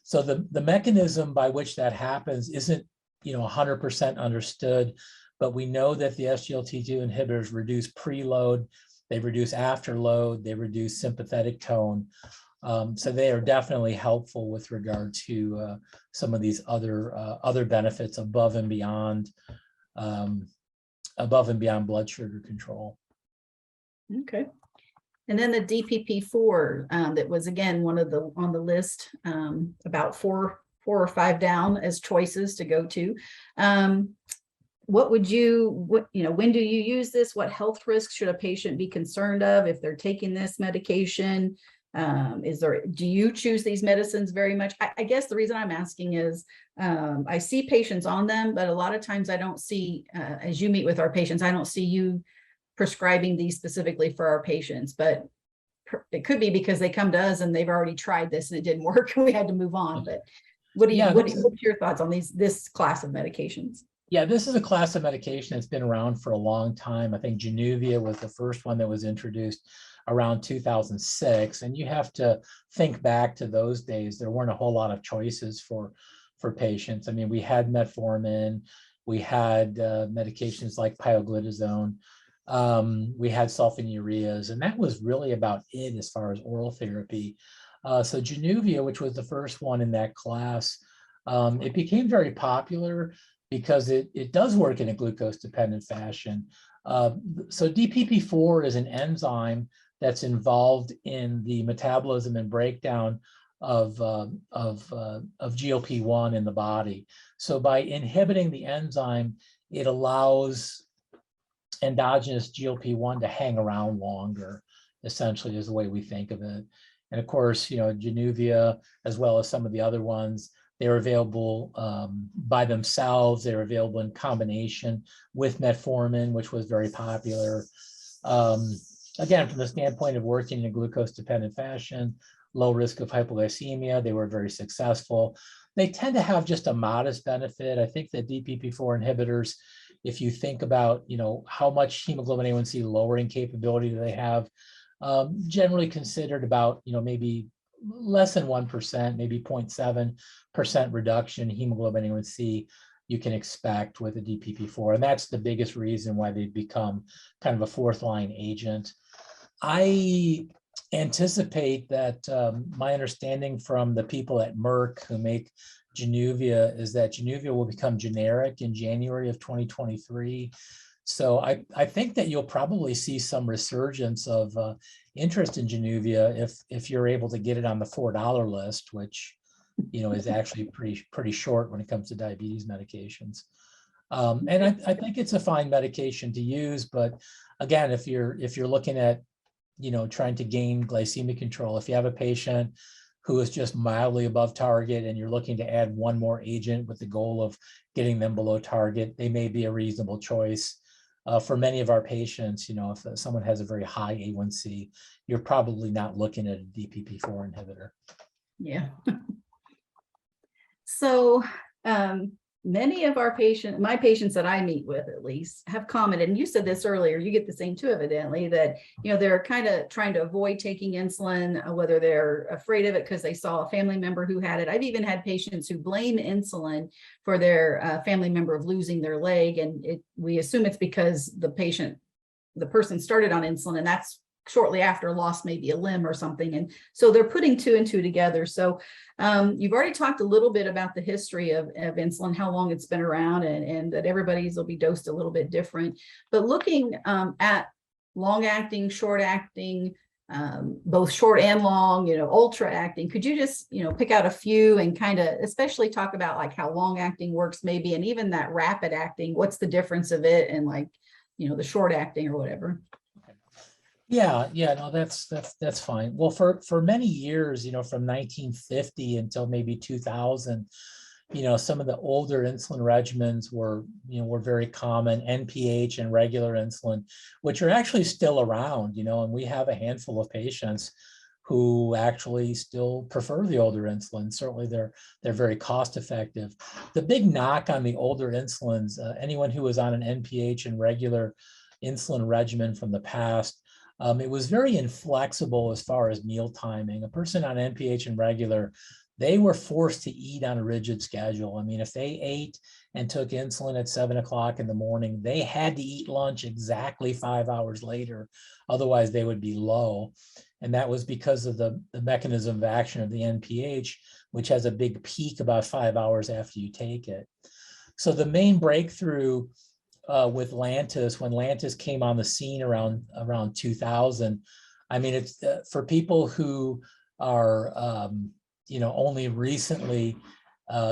So the mechanism by which that happens isn't 100% understood, but we know that the SGLT2 inhibitors reduce preload, they reduce afterload, they reduce sympathetic tone. So they are definitely helpful with regard to some of these other benefits above and beyond blood sugar control. Okay. And then the DPP4 that was again on the list, about four or five down as choices to go to. When do you use this? What health risks should a patient be concerned of if they're taking this medication? Do you choose these medicines very much? I guess the reason I'm asking is I see patients on them, but a lot of times I don't see, as you meet with our patients, I don't see you prescribing these specifically for our patients, but it could be because they come to us and they've already tried this and it didn't work and we had to move on. But what's your thoughts on this class of medications? Yeah, this is a class of medication that's been around for a long time. I think Januvia was the first one that was introduced around 2006. And you have to think back to those days. There weren't a whole lot of choices for for patients. I mean, we had metformin, we had medications like pioglitazone, we had sulfonylureas, and that was really about it as far as oral therapy. So Januvia, which was the first one in that class, it became very popular because it does work in a glucose-dependent fashion. So DPP4 is an enzyme that's involved in the metabolism and breakdown of GLP-1 in the body. So by inhibiting the enzyme, it allows endogenous GLP-1 to hang around longer, essentially, is the way we think of it. And of course, you know, Januvia, as well as some of the other ones, they're available by themselves. They're available in combination with metformin, which was very popular. Again, from the standpoint of working in a glucose-dependent fashion, low risk of hypoglycemia, they were very successful. They tend to have just a modest benefit. I think that DPP4 inhibitors, if you think about, you know, how much hemoglobin A1C lowering capability do they have, generally considered about, you know, maybe less than 1%, maybe 0.7% reduction in hemoglobin A1C you can expect with a DPP4. And that's the biggest reason why they've become kind of a fourth line agent. I anticipate that my understanding from the people at Merck who make Januvia is that Januvia will become generic in January of 2023. So I think that you'll probably see some resurgence of interest in Januvia if you're able to get it on the $4 list, which, you know, is actually pretty short when it comes to diabetes medications. And I think it's a fine medication to use, but again, if you're looking at, you know, trying to gain glycemic control, if you have a patient who is just mildly above target and you're looking to add one more agent with the goal of getting them below target, they may be a reasonable choice. For many of our patients, you know, if someone has a very high A1C, you're probably not looking at a DPP4 inhibitor. Yeah. So many of our patients, my patients that I meet with at least, have commented, and you said this earlier, you get the same too, evidently, that, you know, they're kind of trying to avoid taking insulin, whether they're afraid of it because they saw a family member who had it. I've even had patients who blame insulin for their family member of losing their leg, and we assume it's because the person started on insulin, and that's shortly after lost maybe a limb or something. And so they're putting two and two together. So you've already talked a little bit about the history of insulin, how long it's been around, and that everybody's will be dosed a little bit different. But looking at long acting, short acting, both short and long, you know, ultra acting, could you just, you know, pick out a few and kind of especially talk about like how long acting works maybe, and even that rapid acting, what's the difference of it, and like, you know, the short acting or whatever. Yeah, no, that's fine. Well, for many years, you know, from 1950 until maybe 2000, you know, some of the older insulin regimens were very common, NPH and regular insulin, which are actually still around, you know, and we have a handful of patients who actually still prefer the older insulin. Certainly they're very cost effective. The big knock on the older insulins, anyone who was on an NPH and regular insulin regimen from the past, it was very inflexible as far as meal timing. A person on NPH and regular, they were forced to eat on a rigid schedule. I mean, if they ate and took insulin at 7 o'clock in the morning, they had to eat lunch exactly 5 hours later. Otherwise, they would be low. And that was because of the mechanism of action of the NPH, which has a big peak about 5 hours after you take it. So the main breakthrough with Lantus, when Lantus came on the scene around 2000, I mean, it's for people who are you know, only recently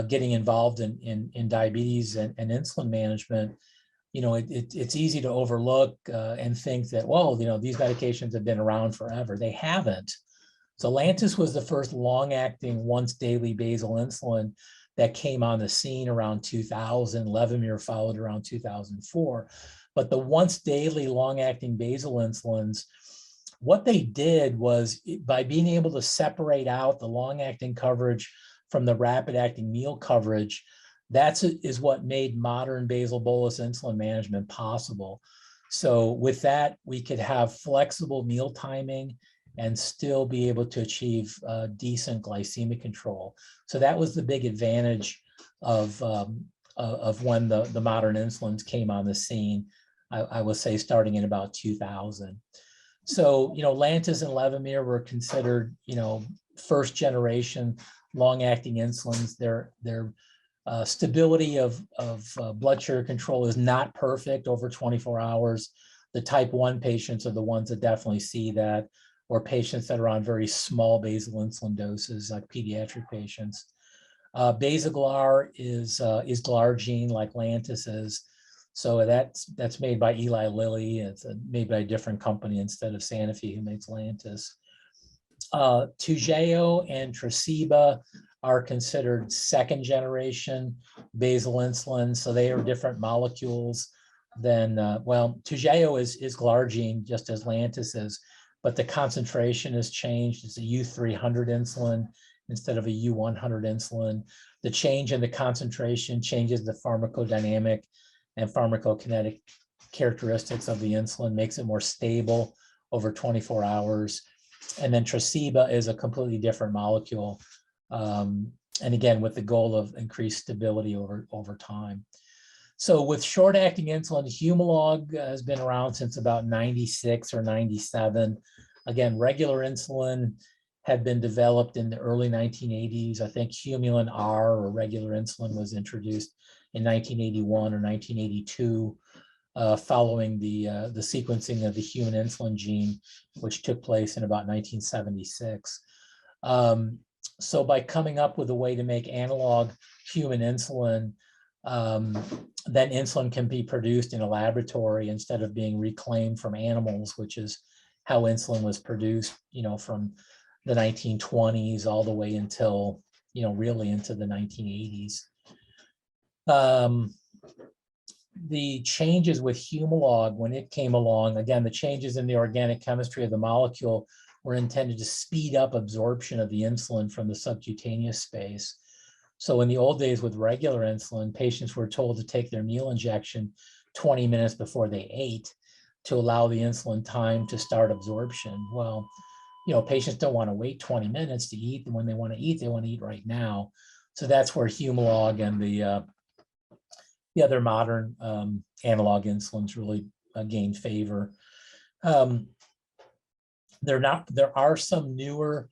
getting involved in diabetes and insulin management. You know, it's easy to overlook and think that, well, you know, these medications have been around forever. They haven't. So Lantus was the first long-acting once daily basal insulin that came on the scene around 2000. Levemir followed around 2004. But the once daily long-acting basal insulins, what they did was, by being able to separate out the long-acting coverage from the rapid-acting meal coverage, is what made modern basal bolus insulin management possible. So with that, we could have flexible meal timing and still be able to achieve decent glycemic control. So that was the big advantage of when the modern insulins came on the scene, I would say starting in about 2000. So, Lantus and Levemir were considered, first generation long-acting insulins. Their stability of blood sugar control is not perfect over 24 hours. The type 1 patients are the ones that definitely see that, or patients that are on very small basal insulin doses, like pediatric patients. Basaglar is glargine, like Lantus is. So that's made by Eli Lilly. It's made by a different company instead of Sanofi, who makes Lantus. Toujeo and Tresiba are considered second generation basal insulin. So they are different molecules than, Toujeo is glargine, just as Lantus is, but the concentration has changed. It's a U300 insulin instead of a U100 insulin. The change in the concentration changes the pharmacodynamic and pharmacokinetic characteristics of the insulin, makes it more stable over 24 hours. And then Tresiba is a completely different molecule. And again, with the goal of increased stability over time. So with short-acting insulin, Humalog has been around since about 96 or 97. Again, regular insulin had been developed in the early 1980s. I think Humulin R, or regular insulin, was introduced in 1981 or 1982, following the sequencing of the human insulin gene, which took place in about 1976. So by coming up with a way to make analog human insulin, then insulin can be produced in a laboratory instead of being reclaimed from animals, which is how insulin was produced, from the 1920s all the way until, really into the 1980s. The changes with Humalog, when it came along, again, the changes in the organic chemistry of the molecule were intended to speed up absorption of the insulin from the subcutaneous space. So in the old days with regular insulin, patients were told to take their meal injection 20 minutes before they ate to allow the insulin time to start absorption. Well, patients don't want to wait 20 minutes to eat. And when they want to eat, they want to eat right now. So that's where Humalog and the other modern analog insulins really gained favor. There are some newer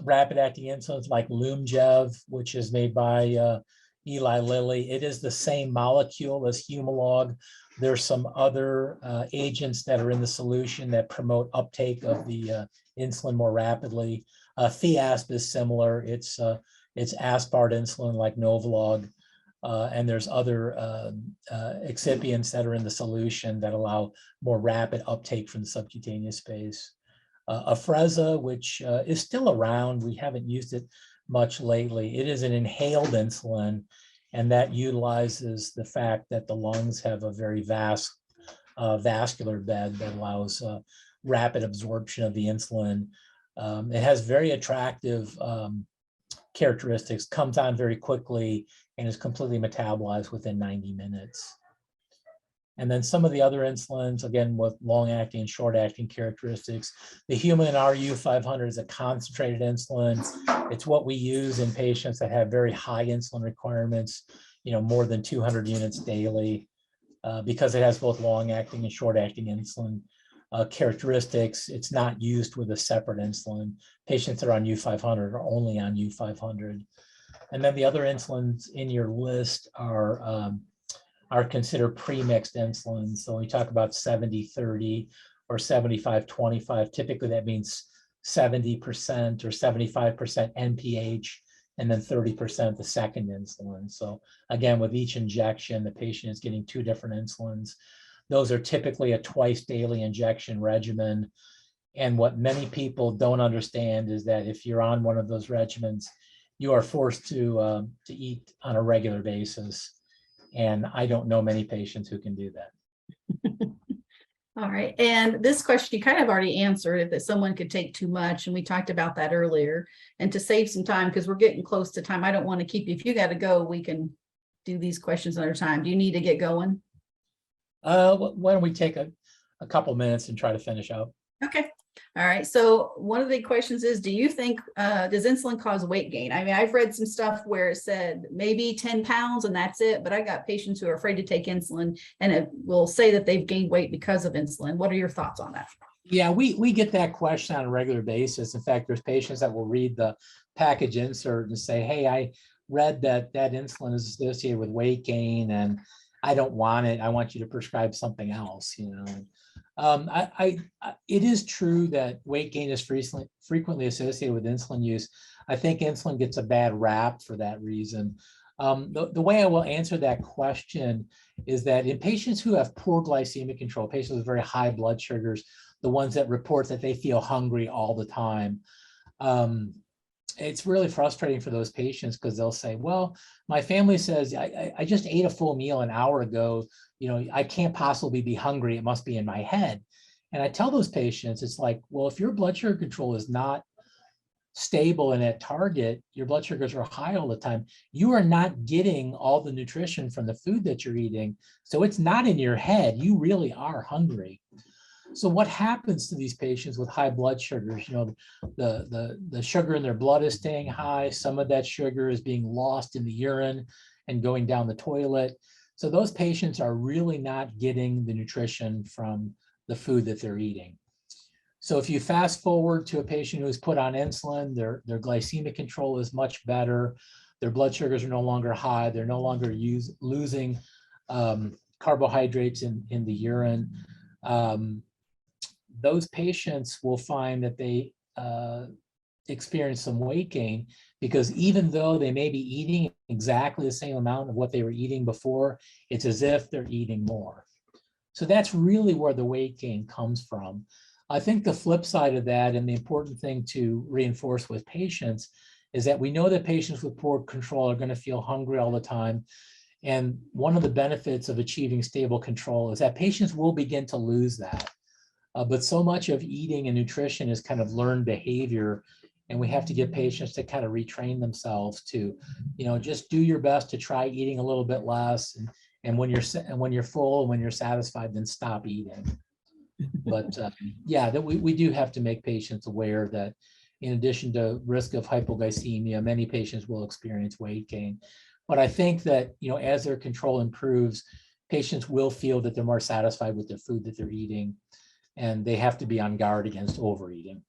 rapid-acting insulins like Lumjev, which is made by Eli Lilly. It is the same molecule as Humalog. There's some other agents that are in the solution that promote uptake of the insulin more rapidly. Fiasp is similar. It's aspart insulin like Novolog. And there's other excipients that are in the solution that allow more rapid uptake from the subcutaneous space. Afrezza, which is still around, we haven't used it much lately. It is an inhaled insulin, and that utilizes the fact that the lungs have a very vast vascular bed that allows rapid absorption of the insulin. It has very attractive characteristics, comes on very quickly, and is completely metabolized within 90 minutes. And then some of the other insulins, again, with long-acting and short-acting characteristics. The Humulin R U500 is a concentrated insulin. It's what we use in patients that have very high insulin requirements, more than 200 units daily, because it has both long-acting and short-acting insulin characteristics. It's not used with a separate insulin. Patients that are on U500 are only on U500. And then the other insulins in your list are considered pre-mixed insulins. So when we talk about 70-30 or 75-25, typically that means 70% or 75% NPH and then 30% the second insulin. So again, with each injection, the patient is getting 2 different insulins. Those are typically a twice daily injection regimen. And what many people don't understand is that if you're on one of those regimens, you are forced to eat on a regular basis. And I don't know many patients who can do that. All right. And this question you kind of already answered, if someone could take too much, and we talked about that earlier. And to save some time, because we're getting close to time, I don't want to keep you. If you got to go, we can do these questions another time. Do you need to get going? Why don't we take a couple minutes and try to finish up? Okay. All right. So one of the questions is, do you think, does insulin cause weight gain? I mean, I've read some stuff where it said maybe 10 pounds and that's it, but I got patients who are afraid to take insulin and it will say that they've gained weight because of insulin. What are your thoughts on that? Yeah, we get that question on a regular basis. In fact, there's patients that will read the package insert and say, hey, I read that insulin is associated with weight gain and I don't want it. I want you to prescribe something else, you know. It is true that weight gain is frequently associated with insulin use. I think insulin gets a bad rap for that reason. The way I will answer that question is that in patients who have poor glycemic control, patients with very high blood sugars, the ones that report that they feel hungry all the time, it's really frustrating for those patients because they'll say, well, my family says I just ate a full meal an hour ago. You know, I can't possibly be hungry. It must be in my head. And I tell those patients, it's like, well, if your blood sugar control is not stable and at target, your blood sugars are high all the time, you are not getting all the nutrition from the food that you're eating. So it's not in your head. You really are hungry. So what happens to these patients with high blood sugars? You know, the sugar in their blood is staying high. Some of that sugar is being lost in the urine and going down the toilet. So those patients are really not getting the nutrition from the food that they're eating. So if you fast forward to a patient who's put on insulin, their glycemic control is much better. Their blood sugars are no longer high. They're no longer losing carbohydrates in the urine. Those patients will find that they experience some weight gain because even though they may be eating exactly the same amount of what they were eating before, it's as if they're eating more. So that's really where the weight gain comes from. I think the flip side of that, and the important thing to reinforce with patients, is that we know that patients with poor control are going to feel hungry all the time. And one of the benefits of achieving stable control is that patients will begin to lose that. But so much of eating and nutrition is kind of learned behavior. And we have to get patients to kind of retrain themselves to, you know, just do your best to try eating a little bit less. And when you're full, when you're satisfied, then stop eating. But yeah, that we do have to make patients aware that in addition to risk of hypoglycemia, many patients will experience weight gain. But I think that, you know, as their control improves, patients will feel that they're more satisfied with the food that they're eating, and they have to be on guard against overeating.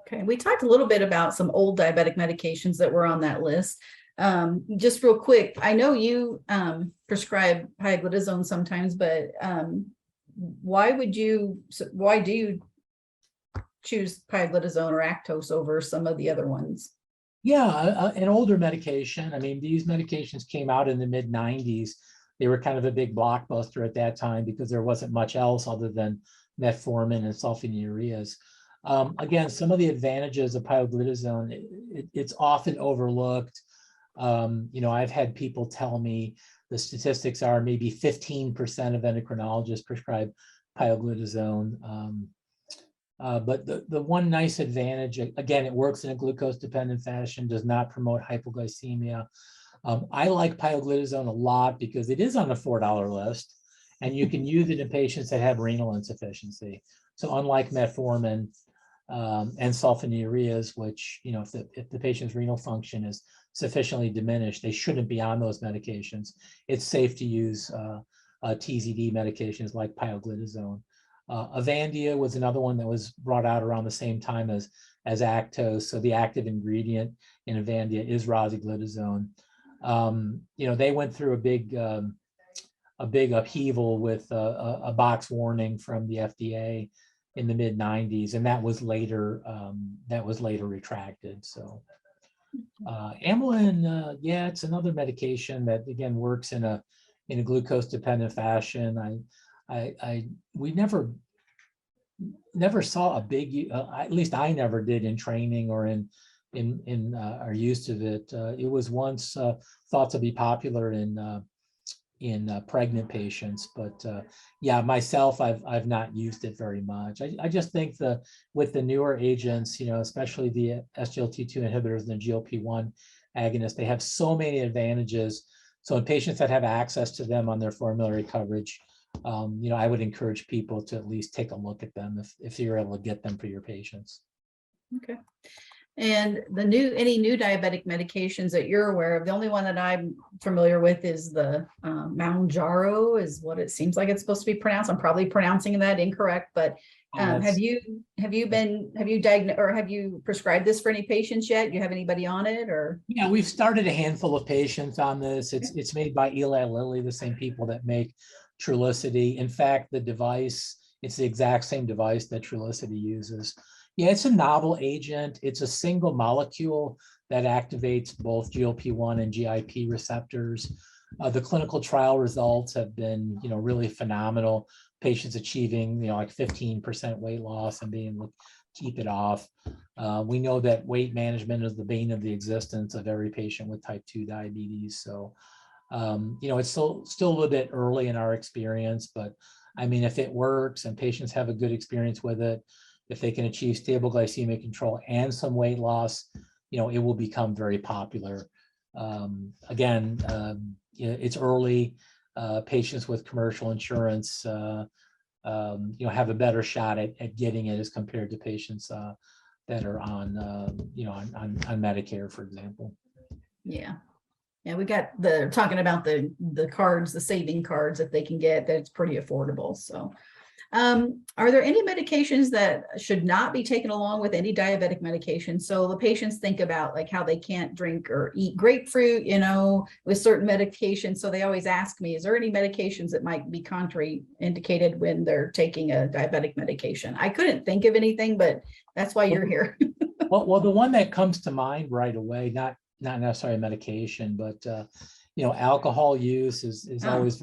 Okay, we talked a little bit about some old diabetic medications that were on that list. Just real quick, I know you prescribe pioglitazone sometimes, but why do you choose pioglitazone or Actos over some of the other ones? Yeah, an older medication. I mean, these medications came out in the mid-90s. They were kind of a big blockbuster at that time because there wasn't much else other than metformin and sulfonylureas. Again, some of the advantages of pioglitazone, it's often overlooked. You know, I've had people tell me the statistics are maybe 15% of endocrinologists prescribe pioglitazone. But the one nice advantage, again, it works in a glucose-dependent fashion, does not promote hypoglycemia. I like pioglitazone a lot because it is on the $4 list, and you can use it in patients that have renal insufficiency. So unlike metformin and sulfonylureas, which, you know, if the patient's renal function is sufficiently diminished, they shouldn't be on those medications. It's safe to use TZD medications like pioglitazone. Avandia was another one that was brought out around the same time as Actos. So the active ingredient in Avandia is rosiglitazone. You know, they went through a big upheaval with a box warning from the FDA in the mid-90s, and that was later retracted. So amylin, yeah, it's another medication that again works in a glucose-dependent fashion. We never saw a big, at least I never did in training or in our use of it. It was once thought to be popular in pregnant patients, but yeah, myself, I've not used it very much. I just think with the newer agents, you know, especially the SGLT2 inhibitors and the GLP-1 agonists, they have so many advantages. So in patients that have access to them on their formulary coverage, I would encourage people to at least take a look at them if you're able to get them for your patients. Okay. And any new diabetic medications that you're aware of, the only one that I'm familiar with is the Mounjaro is what it seems like it's supposed to be pronounced. I'm probably pronouncing that incorrect, but have you diagnosed or have you prescribed this for any patients yet? Do you have anybody on it or? Yeah, we've started a handful of patients on this. It's made by Eli Lilly, the same people that make Trulicity. In fact, the device, it's the exact same device that Trulicity uses. Yeah, it's a novel agent. It's a single molecule that activates both GLP-1 and GIP receptors. The clinical trial results have been, really phenomenal. Patients achieving, like 15% weight loss and being able to keep it off. We know that weight management is the bane of the existence of every patient with type 2 diabetes. So, it's still a little bit early in our experience, but I mean, if it works and patients have a good experience with it, if they can achieve stable glycemic control and some weight loss, it will become very popular. Again, it's early. Patients with commercial insurance, have a better shot at getting it as compared to patients that are on Medicare, for example. Yeah. Yeah, we got talking about the cards, the saving cards that they can get, that's pretty affordable. So are there any medications that should not be taken along with any diabetic medication? So the patients think about like how they can't drink or eat grapefruit, with certain medications. So they always ask me, is there any medications that might be contraindicated when they're taking a diabetic medication? I couldn't think of anything, but that's why you're here. Well, the one that comes to mind right away, not necessarily medication, but alcohol use is always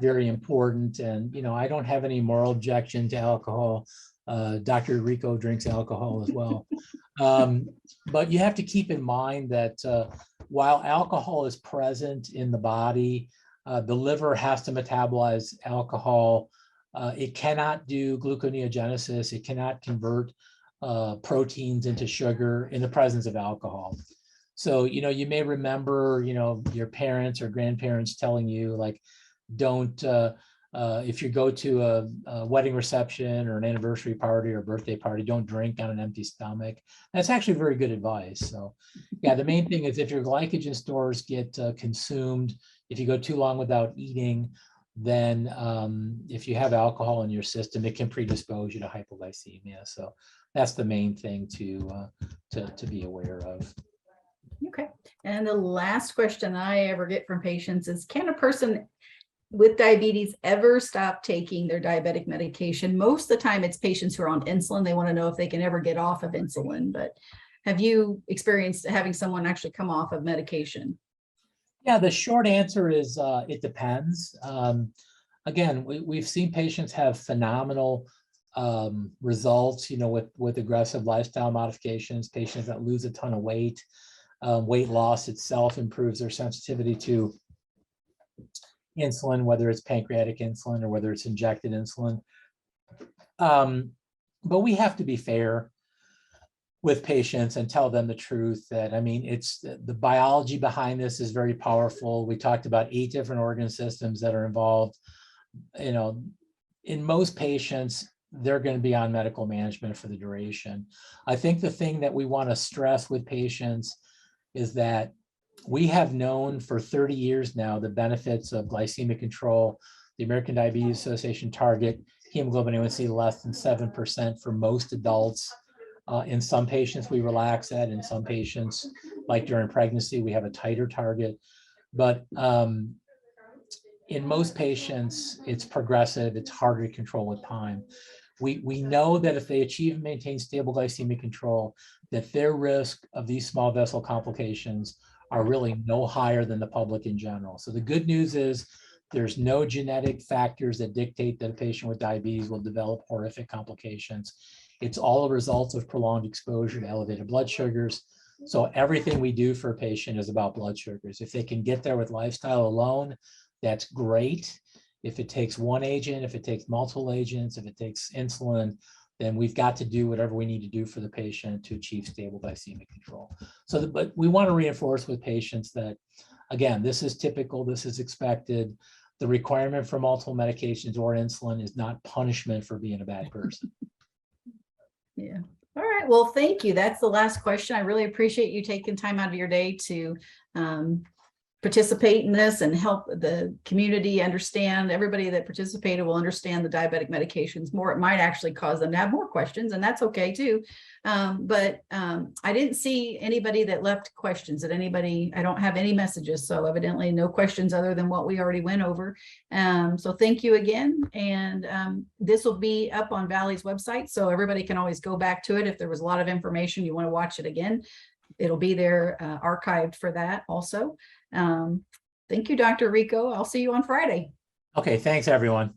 very important. And, I don't have any moral objection to alcohol. Dr. Rico drinks alcohol as well. But you have to keep in mind that while alcohol is present in the body, the liver has to metabolize alcohol. It cannot do gluconeogenesis. It cannot convert proteins into sugar in the presence of alcohol. So, you may remember, your parents or grandparents telling you like, don't, if you go to a wedding reception or an anniversary party or birthday party, don't drink on an empty stomach. That's actually very good advice. So yeah, the main thing is if your glycogen stores get consumed, if you go too long without eating, then if you have alcohol in your system, it can predispose you to hypoglycemia. So that's the main thing to be aware of. Okay. And the last question I ever get from patients is, can a person with diabetes ever stop taking their diabetic medication? Most of the time it's patients who are on insulin. They want to know if they can ever get off of insulin, but have you experienced having someone actually come off of medication? Yeah, the short answer is it depends. Again, we've seen patients have phenomenal results, with aggressive lifestyle modifications, patients that lose a ton of weight. Weight loss itself improves their sensitivity to insulin, whether it's pancreatic insulin or whether it's injected insulin. But we have to be fair with patients and tell them the truth that, I mean, it's the biology behind this is very powerful. We talked about 8 different organ systems that are involved. In most patients, they're going to be on medical management for the duration. I think the thing that we want to stress with patients is that we have known for 30 years now the benefits of glycemic control. The American Diabetes Association target hemoglobin A1C less than 7% for most adults. In some patients, we relax that. In some patients, like during pregnancy, we have a tighter target. But in most patients, it's progressive. It's harder to control with time. We know that if they achieve and maintain stable glycemic control, that their risk of these small vessel complications are really no higher than the public in general. So the good news is there's no genetic factors that dictate that a patient with diabetes will develop horrific complications. It's all a result of prolonged exposure to elevated blood sugars. So everything we do for a patient is about blood sugars. If they can get there with lifestyle alone, that's great. If it takes one agent, if it takes multiple agents, if it takes insulin, then we've got to do whatever we need to do for the patient to achieve stable glycemic control. So, but we want to reinforce with patients that, again, this is typical, this is expected. the requirement for multiple medications or insulin is not punishment for being a bad person. Yeah. All right. Well, thank you. That's the last question. I really appreciate you taking time out of your day to participate in this and help the community understand. Everybody that participated will understand the diabetic medications more. It might actually cause them to have more questions, and that's okay too. But I didn't see anybody that left questions. Did anybody? I don't have any messages, so evidently no questions other than what we already went over. So thank you again. And this will be up on Valley's website, so everybody can always go back to it. If there was a lot of information, you want to watch it again, it'll be there archived for that also. Thank you, Dr. Rico. I'll see you on Friday. Okay, thanks everyone.